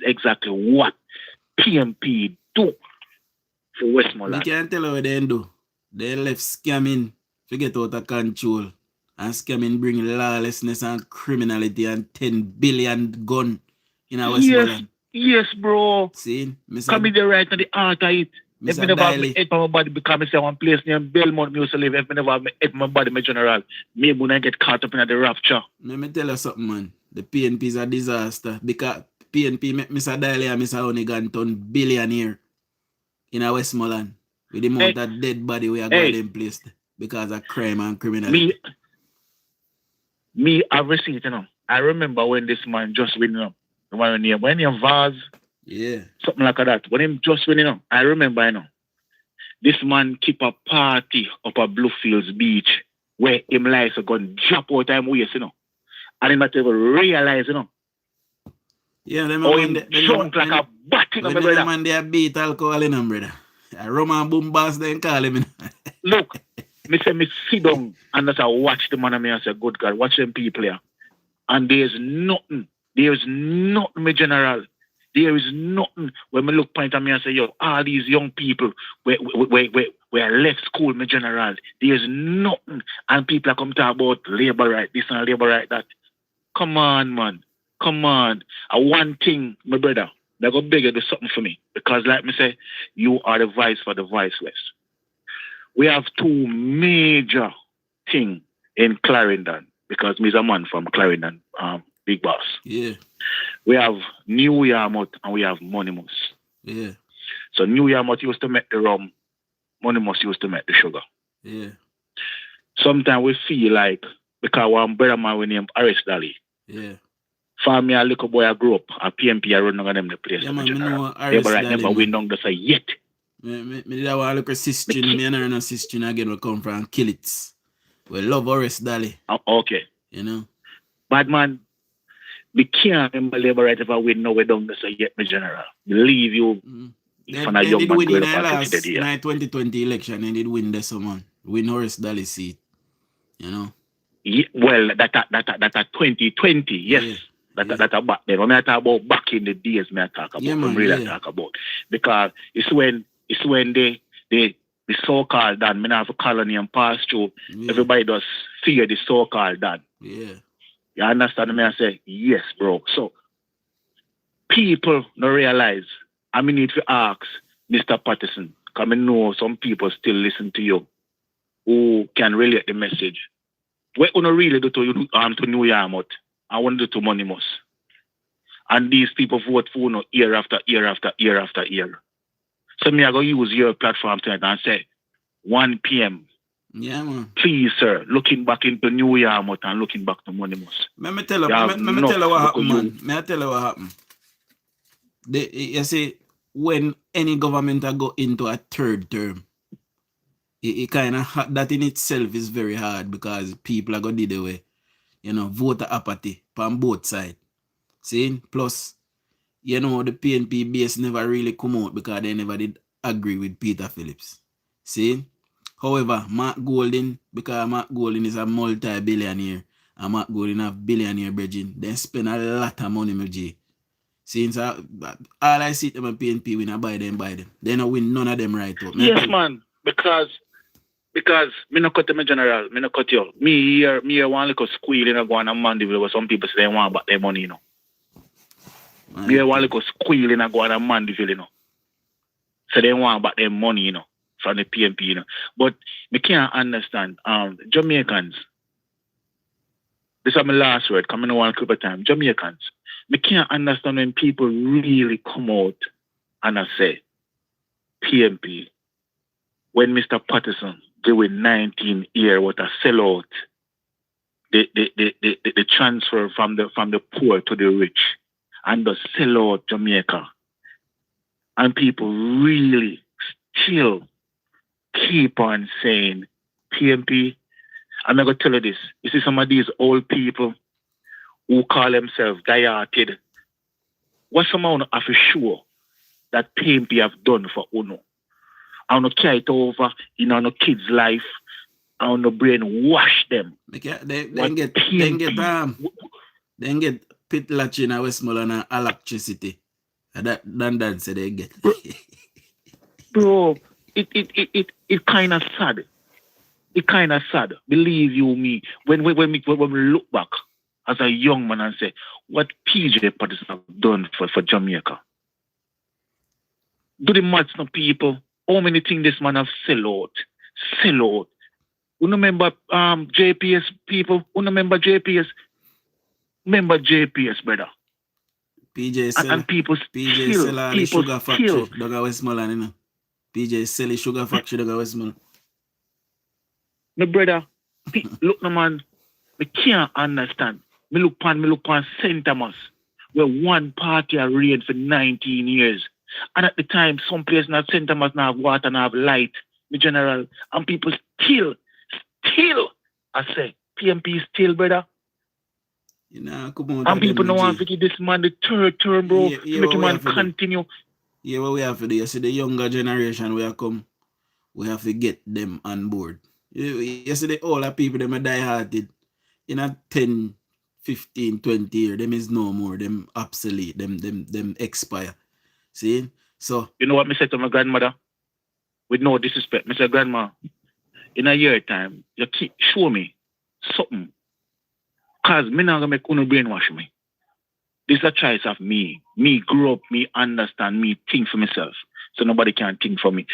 exactly what PMP do for Westmoreland. I can't tell you what they do. They left scamming to get out of control. And scamming bring lawlessness and criminality and 10 billion gun in our Westmoreland. Yes, bro. See? Come in the right to the heart of it. If I never have hit my body because I say one place near Belmont me used to live, if I never have hit my body, my general, maybe when I get caught up in the rapture. Let me tell you something, man. The PNP is a disaster because PNP make Mr. Daly and Mr. Onigan turn billionaire in a Westmoreland with the amount of dead body we are going in place because of crime and criminality. Me, I've received, you know. I remember when this man just winning up. When he Vaz. Yeah. Something like that. When him just winning up, I remember, you know. This man keep a party up at Bluefields Beach where him likes to go and drop out time waste, you know. And he not even realize, you know. Yeah, them Oh, man, him drunk like a bat, you know, my brother. Man, they beat alcohol in them, brother. Roman boom bass, they call him. Look, me say me sit down and as I watch the man and me and say, good God, watch them people here. And there's nothing, my general. There is nothing when me look point at me and say, yo, all these young people we left school, my general. There's nothing. And people are come talk about labor right, this and labor right, that. Come on, man. Come on. One thing, my brother, they're going to beg you to do something for me. Because like me say, you are the voice for the voiceless. We have two major things in Clarendon. Because me's a man from Clarendon, big boss. Yeah. We have New Yarmouth and we have Monimus. Yeah. So New Yarmouth used to make the rum, Monimus used to make the sugar. Yeah. Sometimes we feel like, because one brother man we named Aris Dali. Yeah. For me, a little boy I grew up, a PMP I run on them the place. Yeah, man, me know Aris Dali. Never win on the say yet. Me did a look at sister, me and her sister again will come from Killits. We love Aris Dali. Okay. You know? Bad man, we can't remember labor right if I win no way down the say yet, my general. Believe you. They did win in the last 2020 election and did win this man. Win Horace Daly seat. You know? Yeah, well, that 2020, yes. Yeah. That back then. When I talk about back in the days, I talk about. Talk about. Because it's when the so-called Dan, me have a colony and pass through. Yeah. Everybody does fear the so-called Dan. Yeah. You understand me? I say, yes, bro. So people don't realize. I need to ask Mr. Patterson, because I know some people still listen to you who can relate the message. What you really do to New Yarmouth? I want to do to Monimus. And these people vote for you year after year after year after year. So me I go use your platform tonight and say 1 p.m. Yeah, man. Please, sir, looking back into New Yarmouth and looking back to Monimus. Let me tell you what happened, man. May I tell you what happened? You see, when any government go into a third term, it kind of that in itself is very hard because people are going to do the way, voter apathy from both sides. See, plus, the PNP base never really come out because they never did agree with Peter Phillips. See, however, Mark Golding, because Mark Golding is a multi-billionaire, and Mark Golding have billionaire bridging, they spend a lot of money with G. Since all I see them at PNP win, I buy them. They don't win none of them right up. Yes, man. Because me no cut them in general. Me no cut you. Me here one little squeal in a go on a Mandeville where some people say they want back their money, you know. Me here one little squeal in a go on a Mandeville, you know. So they want back their money, you know, from the PNP, you know. But me can't understand. Jamaicans. This is my last word. Coming on one clip of time. Jamaicans. Me can't understand when people really come out and I say, PMP, when Mr. Patterson doing 19 years what a sellout, the transfer from the poor to the rich and the sellout Jamaica. And people really still keep on saying, PMP, I'm not going to tell you this. You see some of these old people who call themselves dieted. What someone have to show that PMP have done for Uno? I want to carry it over in our kids' life. I want to brainwash them. They get pit latch in Westmoreland and electricity. That say they get. Bro, it kind of sad. It kind of sad. Believe you me. When we look back as a young man and say, what PJ Patterson have done for Jamaica? Do the maths no people? How many things this man have sell out? You remember JPS people? You remember JPS? Remember JPS, brother? PJ sell and people sell all the sugar factory down at Westmoreland, you know. PJ sell the sugar factory down at Westmoreland. My brother, look no man, we can't understand. Me look on St. Thomas, where one party are reigned for 19 years. And at the time, some places in St. Thomas now have water and have light, in general. And people still, I say, PMP still, brother. You know, come on. And people don't want to give this man the third term, bro. Yeah, make him man continue. Yeah, what we have to do, you see the younger generation we have come, we have to get them on board. You see the older people, them are die-hearted. In a 10, 15, 20 years, them is no more, them obsolete, them expire. See? So you know what I said to my grandmother? With no disrespect, I said, Grandma, in a year time, you keep show me something. Cause me not gonna make uno brainwash me. This is a choice of me. Me grow up, me understand, me think for myself. So nobody can think for me.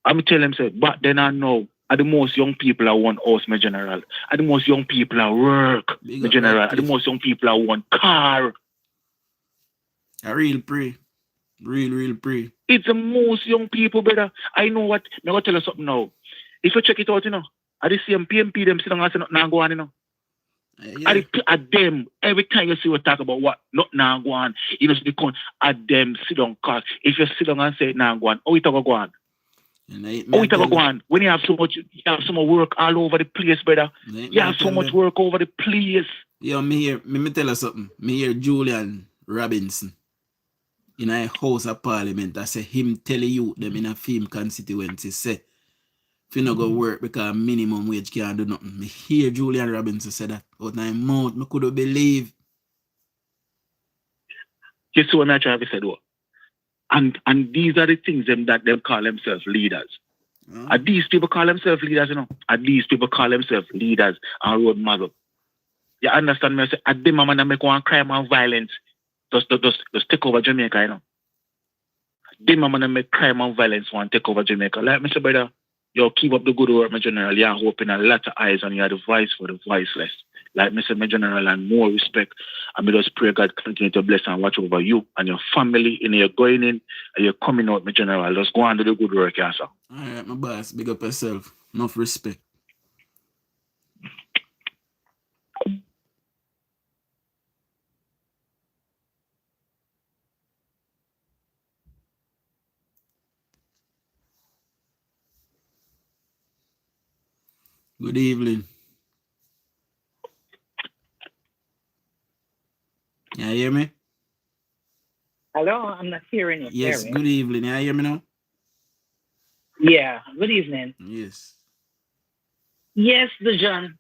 I'm telling them, say, but then I know are the most young people I want house, my general. Are the most young people I work, my general. Are the most young people I want car. I real pray. Real pray. It's the most young people, brother. I know what. I'm going to tell you something now. If you check it out, you know, at the same PMP, them sit down and say, not go on, you know. Yeah. At them, every time you see we talk about what, not now go on, you know, at them, sit down, cause if you sit down and say, now go on, how it go on? How it go on? When you have so much work all over the place, brother. You have so much work over the place. Yo, me tell you something. Me hear Julian Robinson in a House of Parliament. I say him tell you them in a film constituency say if you not go work because minimum wage can't do nothing. Me hear Julian Robinson say that out my mouth. Me couldn't believe. You see what I try to say though? And these are the things that them call themselves leaders. And these people call themselves leaders, you know. And these people call themselves leaders and road model. You understand me? I say, at them man make one crime and violence. Just take over Jamaica, you know. Them man make crime and violence want take over Jamaica. Like me say, brother, you keep up the good work, my general. You're hoping a lot of eyes on you, the voice for the voiceless. Like me say, my general, and more respect. And me just pray God continue to bless and watch over you and your family. And you're going in and you're coming out, my general. Just go on to the good work, yeah, sir. All right, my boss, big up yourself. Enough respect. Good evening. You hear me? Hello, I'm not hearing you. Yes, good evening. You hear me now? Yeah, good evening. Yes. Yes, DUJON.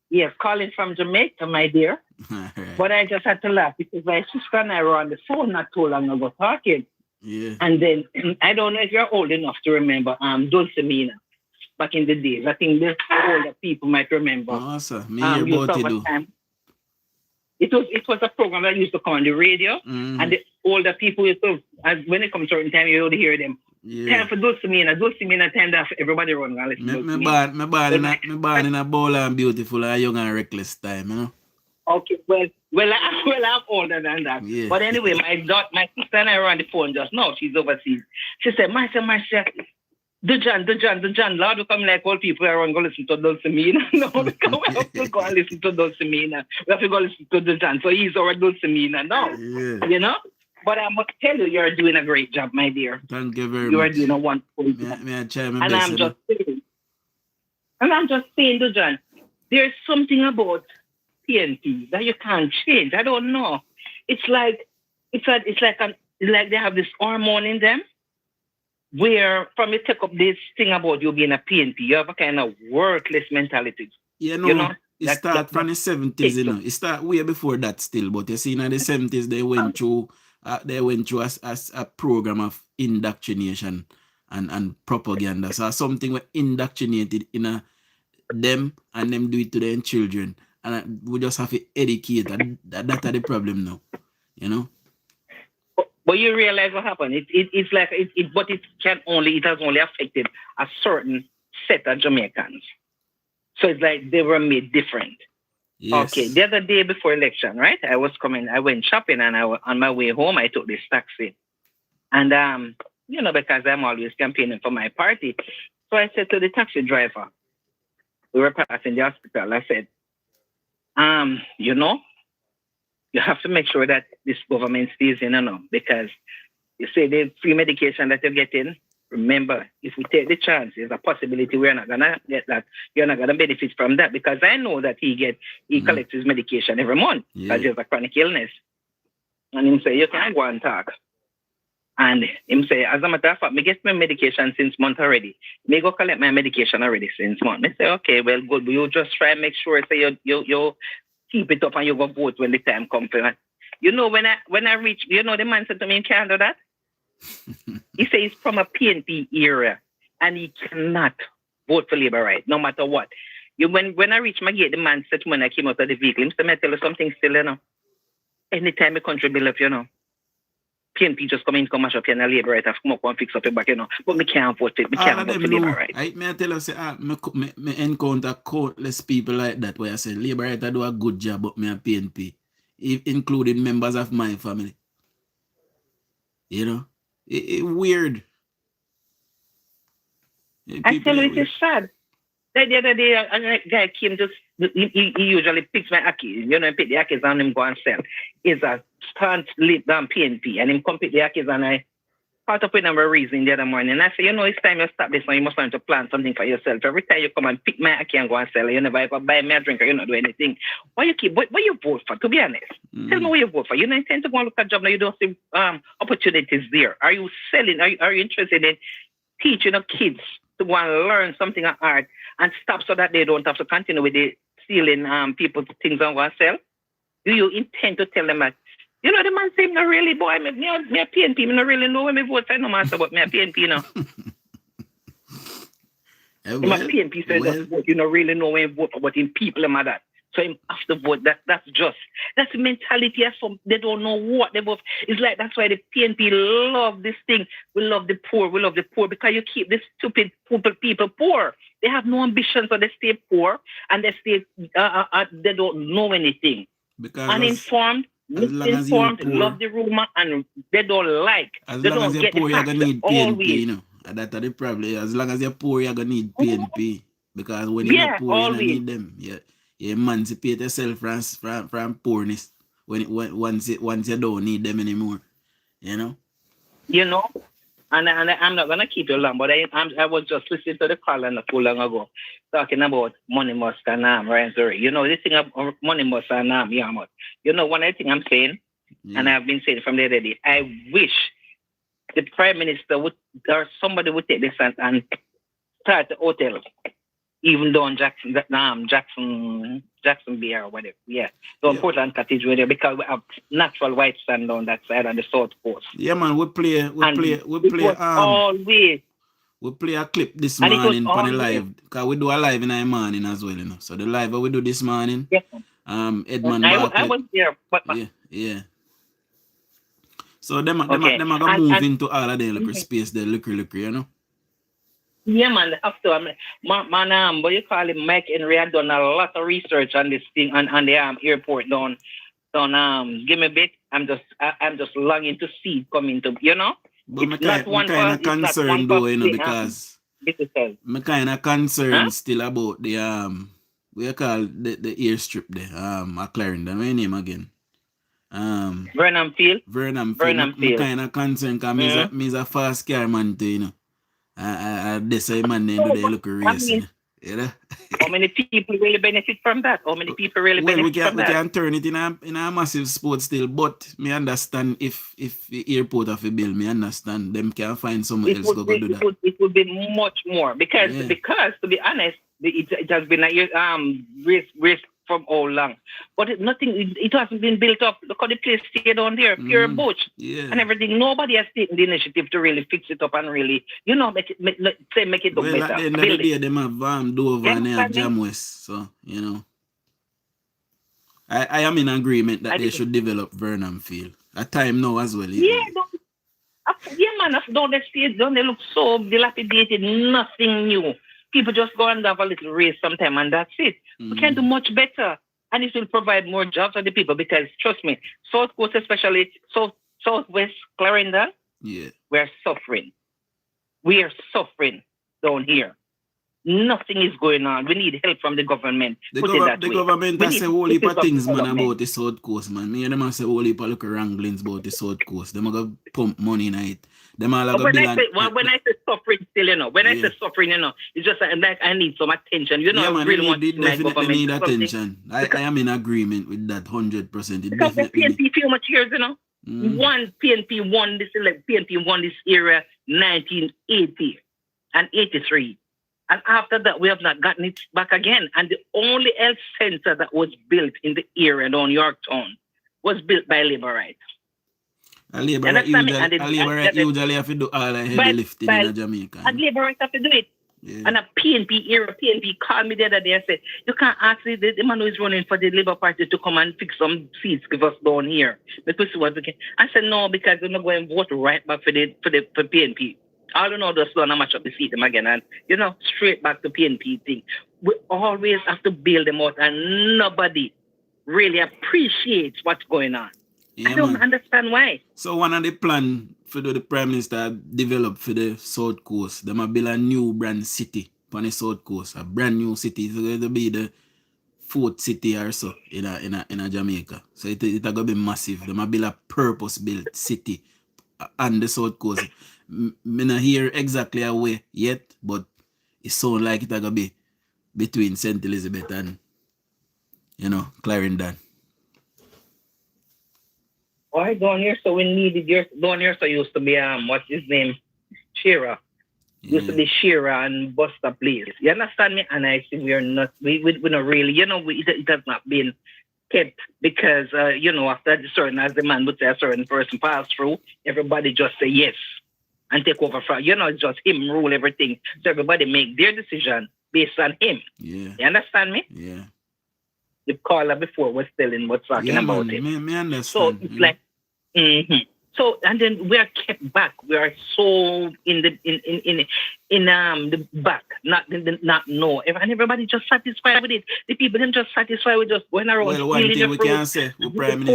Yes, calling from Jamaica, my dear. Right. But I just had to laugh because my sister and I were on the phone not too long ago talking. Yeah. And then, I don't know if you're old enough to remember Dulcimina back in the days. I think the older people might remember. Oh, sir. Me hear about it, though. It was a program that used to come on the radio, and the older people used to, when it comes to certain time, you would hear them. Yeah. Time for Dulcimina time that everybody run and listen to me born in a bowl and beautiful and young and reckless time, you know. Okay, well, I'm older than that. Yeah. But anyway, my sister and I were on the phone just now. She's overseas. She said, Marcia, DUJON, Lord, we come like old people around go listen to Dulcimina. No, we have to go and listen to Dulcimina. We have to go listen to DUJON. So he's our Dulcimina now. Yeah. You know? But I must tell you, you're doing a great job, my dear. Thank you very much. You are doing a wonderful job. And I'm just saying, DUJON, there's something about PNP that you can't change. I don't know. It's like they have this hormone in them. Where from you take up this thing about you being a PNP, you have a kind of worthless mentality. You know it started from the 70s, you know. It started way before that still, but you see in the 70s they went through a program of indoctrination and propaganda. So something were indoctrinated in them and them do it to their children. And we just have to educate, and that's the problem now, you know. But you realize what happened. It's like but it has only affected a certain set of Jamaicans. So it's like they were made different. Yes. Okay. The other day before election, right? I went shopping and on my way home I took this taxi. And because I'm always campaigning for my party. So I said to the taxi driver, we were passing the hospital, I said, you have to make sure that this government stays in, because you say the free medication that you're getting, remember, if we take the chance, there's a possibility we're not gonna get that. You're not gonna benefit from that because I know that he collects his medication every month because he has a chronic illness. And him say, you can go and talk. And him say, as a matter of fact, me get my medication since month already. Me go collect my medication already since month. Me say, okay, well, good. But you just try and make sure say you keep it up and you go vote when the time comes. You know, when I reach, you know, the man said to me, you can't do that. He says he's from a PNP era and he cannot vote for Labour right, no matter what. When I reach my gate, the man said when I came out of the vehicle, he said, I tell you something still, you know. Anytime the country build up, you know, PNP just come mash up here and Labour right, have come up and fix up your back, you know. But me can't vote it. Me can't vote for Labour right. I tell you, say, me encounter countless people like that where I say Labour right do a good job, but me a PNP, including members of my family. You know? It's weird. I tell you, it is sad. The other day, a guy came he usually picks my Akis. You know, he pick the Akis and him go and sell. He's a stand lead down PNP and him come pick the Akis and I caught up with him a reason the other morning. And I say, you know, it's time you stop this now. You must learn to plan something for yourself. Every time you come and pick my Aki and go and sell, you never go buy me a drink or you not do anything. Why you vote for, to be honest? Tell me what you vote for. You don't intend to go and look at a job now. You don't see opportunities there. Are you selling? Are you interested in teaching kids to go and learn something of art and stop so that they don't have to continue with the stealing people's things and go and sell? Do you intend to tell them that, you know, the man say, no really, boy, me a PNP, me no really know when me vote for no matter what, me a PNP, you know. Him a PNP says that vote, you don't really know when you vote for what in people and that. So him have to vote, that's the mentality of some, they don't know what they vote. It's like, that's why the PNP love this thing. We love the poor, because you keep this stupid people poor. They have no ambition, so they stay poor and they stay, they don't know anything. Because uninformed, misinformed, love the rumor, and they don't like. They don't get the facts. You're gonna need PNP, you know. That's the problem. As long as you're poor, you're gonna need PNP. Because when you're not poor, you don't need them. You emancipate yourself from poorness once you don't need them anymore. You know? You know? And I'm not gonna keep you long, but I was just listening to the caller not too long ago, talking about money must and right? Sorry. You know, this thing of money must and yeah, you know, one of the things I'm saying, and I've been saying from the other day, I wish the Prime Minister would or somebody would take this and start the hotel, even though in Jackson Bay or whatever. Yeah. So Portland Cottage where because we have natural white sand on that side on the south coast. Yeah, man, we play a clip this morning on the live. Because we do a live in the morning as well, you know. So the live we do this morning. Yes. Edmund I was there, but yeah. So them are gonna move into all of the liquor space, the liquor, you know. Yeah, man. After man, but you call him Mike Henry had done a lot of research on this thing on the airport down. Give me a bit. I'm just longing to see it coming to, you know. But I'm kind of concerned though, you know, because I'm kind of concerned still about the we call the airstrip there, at Clarendon. What's your name again? Vernon Field. I'm kind of concerned because me's a fast car man too, you know. This man they do they look race, you know. How many people really benefit from that? We can turn it in a massive sport still, but me understand if the airport of a bill, me understand them can find someone else go do that. It would be much more because to be honest, it has been a race from all long, but it hasn't been built up. Look how the place stayed down there, pure butch and everything. Nobody has taken the initiative to really fix it up and really, you know, make it look better. At the end of the day, them have Dover and they have Jamwest, so you know. I am in agreement that they should develop Vernon Field at time now as well. Yeah, man. Don't they look so dilapidated? Nothing new. People just go and have a little race sometime and that's it. We can do much better. And it will provide more jobs for the people because, trust me, South Coast, especially Southwest Clarendon, we're suffering. We are suffering down here. Nothing is going on. We need help from the government. The government has a whole heap of things, man, about the South Coast, man. Me and them have a whole heap of look wranglings about the South Coast. Them are going to pump money in it. Them all are when I say suffering still, you know, when I say suffering, you know, it's just like I need some attention. You know, yeah, man, really definitely need attention. I am in agreement with that 100%. Because the PNP few much years, you know. One PNP won this era 1980 and 83. And after that, we have not gotten it back again. And the only health center that was built in the area down Yorktown was built by Labour Right. A Labour Right usually have to do all the heavy lifting in Jamaica. And Labour Right have to do it. Yeah. And a PNP era, PNP called me the other day and said, you can't ask the man who is running for the Labour Party to come and fix some seats, give us down here. Because what we can. I said, no, because we're not going to vote right back for PNP. I don't know, just don't match up the seat them again. And, you know, straight back to PNP thing. We always have to bail them out and nobody really appreciates what's going on. Yeah, I don't understand why. So one of the plan for the Prime Minister developed for the South Coast, they might build a new brand city on the South Coast, a brand new city. It's going to be the fourth city or so in a Jamaica. So it's going to be massive. They might build a purpose-built city on the South Coast. Me not hear exactly a way yet, but it sounds like it's going to be between St. Elizabeth and, you know, Clarendon. Why down here? So we needed your down here. So used to be what's his name, Shearer. Used to be Shearer and Buster Place. You understand me? And I see we're not really. You know, it has not been kept because you know, after the certain, as the man would say, a certain person pass through, everybody just say yes and take over from. You know, it's just him rule everything. So everybody make their decision based on him. Yeah. You understand me? Yeah. The caller before was telling what's talking about it. Me understand. So it's like. Mm-hmm. So and then we are kept back. We are so in the back, not know. And everybody just satisfied with it. The people them just satisfied with just going around. Well, one thing we can say, we Prime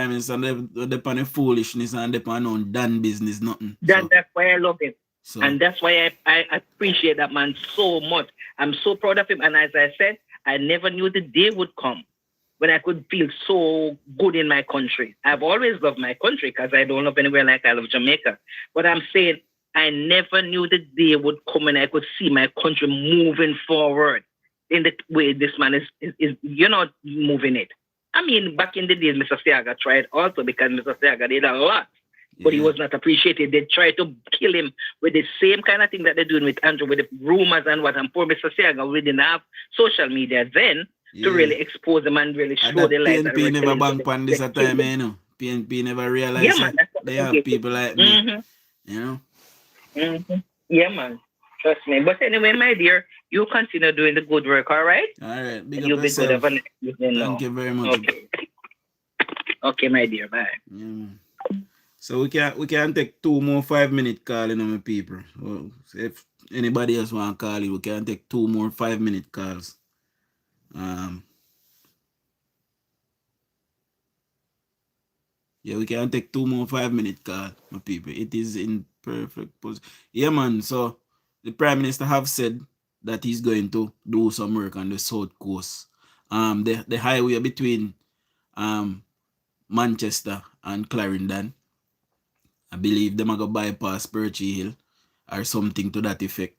Minister, they depend on foolishness and depend on done business, nothing. That's why I love him. So. And that's why I appreciate that man so much. I'm so proud of him. And as I said, I never knew the day would come when I could feel so good in my country. I've always loved my country because I don't love anywhere like I love Jamaica. But I'm saying I never knew the day would come when I could see my country moving forward in the way this man is you know, moving it. I mean, back in the days, Mr. Seaga tried also because Mr. Seaga did a lot. But he was not appreciated. They tried to kill him with the same kind of thing that they're doing with Andrew, with the rumors and what. And poor Mr. Seaga, we didn't have social media then. To really expose them and really show the light. PNP never bank on this at time, you know. PNP never realized they have people like me, you know. Mm-hmm. Yeah, man. Trust me. But anyway, my dear, you continue doing the good work, all right? All right. Big you'll up be yourself. good. Thank you very much. Okay, my dear. Bye. Yeah. So we can take 2 more 5-minute calls, you know, my people. So if anybody else want to call you, we can take 2 more 5-minute calls. Yeah, we can take 2 more 5-minute calls, my people. It is in perfect position. Yeah, man. So the Prime Minister have said that he's going to do some work on the South Coast. The highway between Manchester and Clarendon. I believe them are going to bypass Birchy Hill or something to that effect.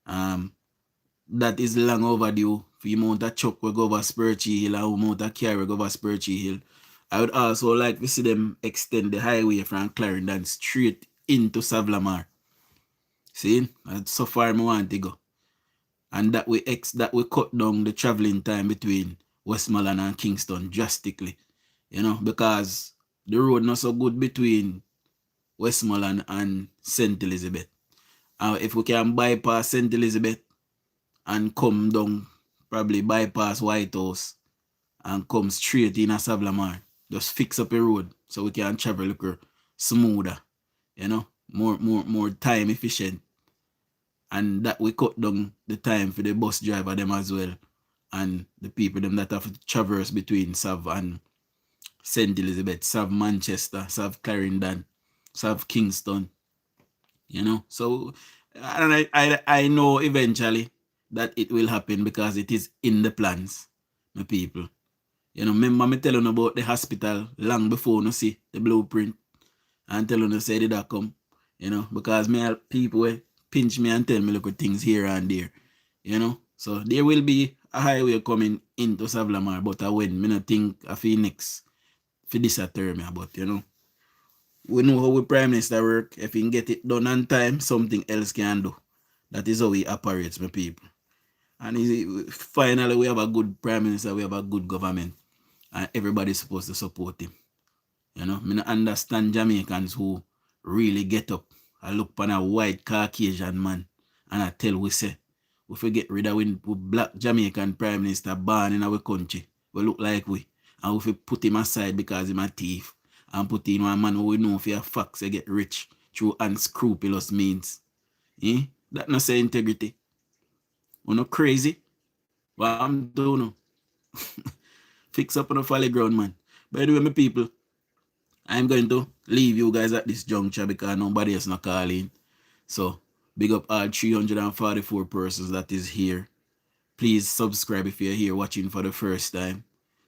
That is long overdue for the amount of truck we go over Birchy Hill and the amount of car we go over Birchy Hill. I would also like to see them extend the highway from Clarendon straight into Savlamar. See? That's so far I want to go. And that we cut down the traveling time between Westmoreland and Kingston drastically. You know, because the road not so good between Westmoreland and St. Elizabeth. If we can bypass St. Elizabeth and come down, probably bypass White House and come straight in a Savlamar, just fix up a road so we can travel a little smoother, you know, more time efficient. And that we cut down the time for the bus driver them as well. And the people them that have to traverse between Sav and St. Elizabeth, Sav Manchester, Sav Clarendon, Sav Kingston. You know, so And I know eventually that it will happen because it is in the plans, my people. You know, remember me telling about the hospital long before you see the blueprint and telling you say that come, you know, because me help people will pinch me and tell me look at things here and there, you know. So there will be a highway coming into Savlamar, but I when me not think I feel next for this term, but you know. We know how we Prime Minister work. If he can get it done on time, something else can do. That is how he operates, my people. And finally, we have a good Prime Minister, we have a good government, and everybody's supposed to support him. You know, I understand Jamaicans who really get up. I look upon a white Caucasian man, and I tell we say, we forget rid of when black Jamaican Prime Minister born in our country. We look like we. And we put him aside because he's a thief. And put in one man who we know for a facts they get rich through unscrupulous means. Eh? That not say integrity. We're not crazy. What I'm doing now. Fix up on the folly ground, man. By the way, my people, I'm going to leave you guys at this juncture because nobody else not calling. So, big up all 344 persons that is here. Please subscribe if you're here watching for the first time.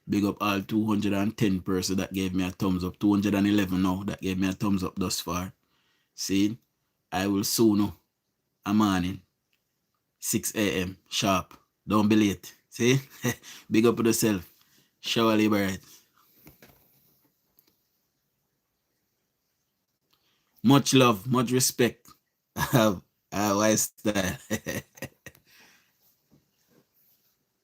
Big up all 210 persons that gave me a thumbs up. 211 now that gave me a thumbs up thus far. See, I will soon a morning, 6 a.m. sharp. Don't be late. See, big up to yourself. Shower liberate. Much love, much respect. I have a wise style.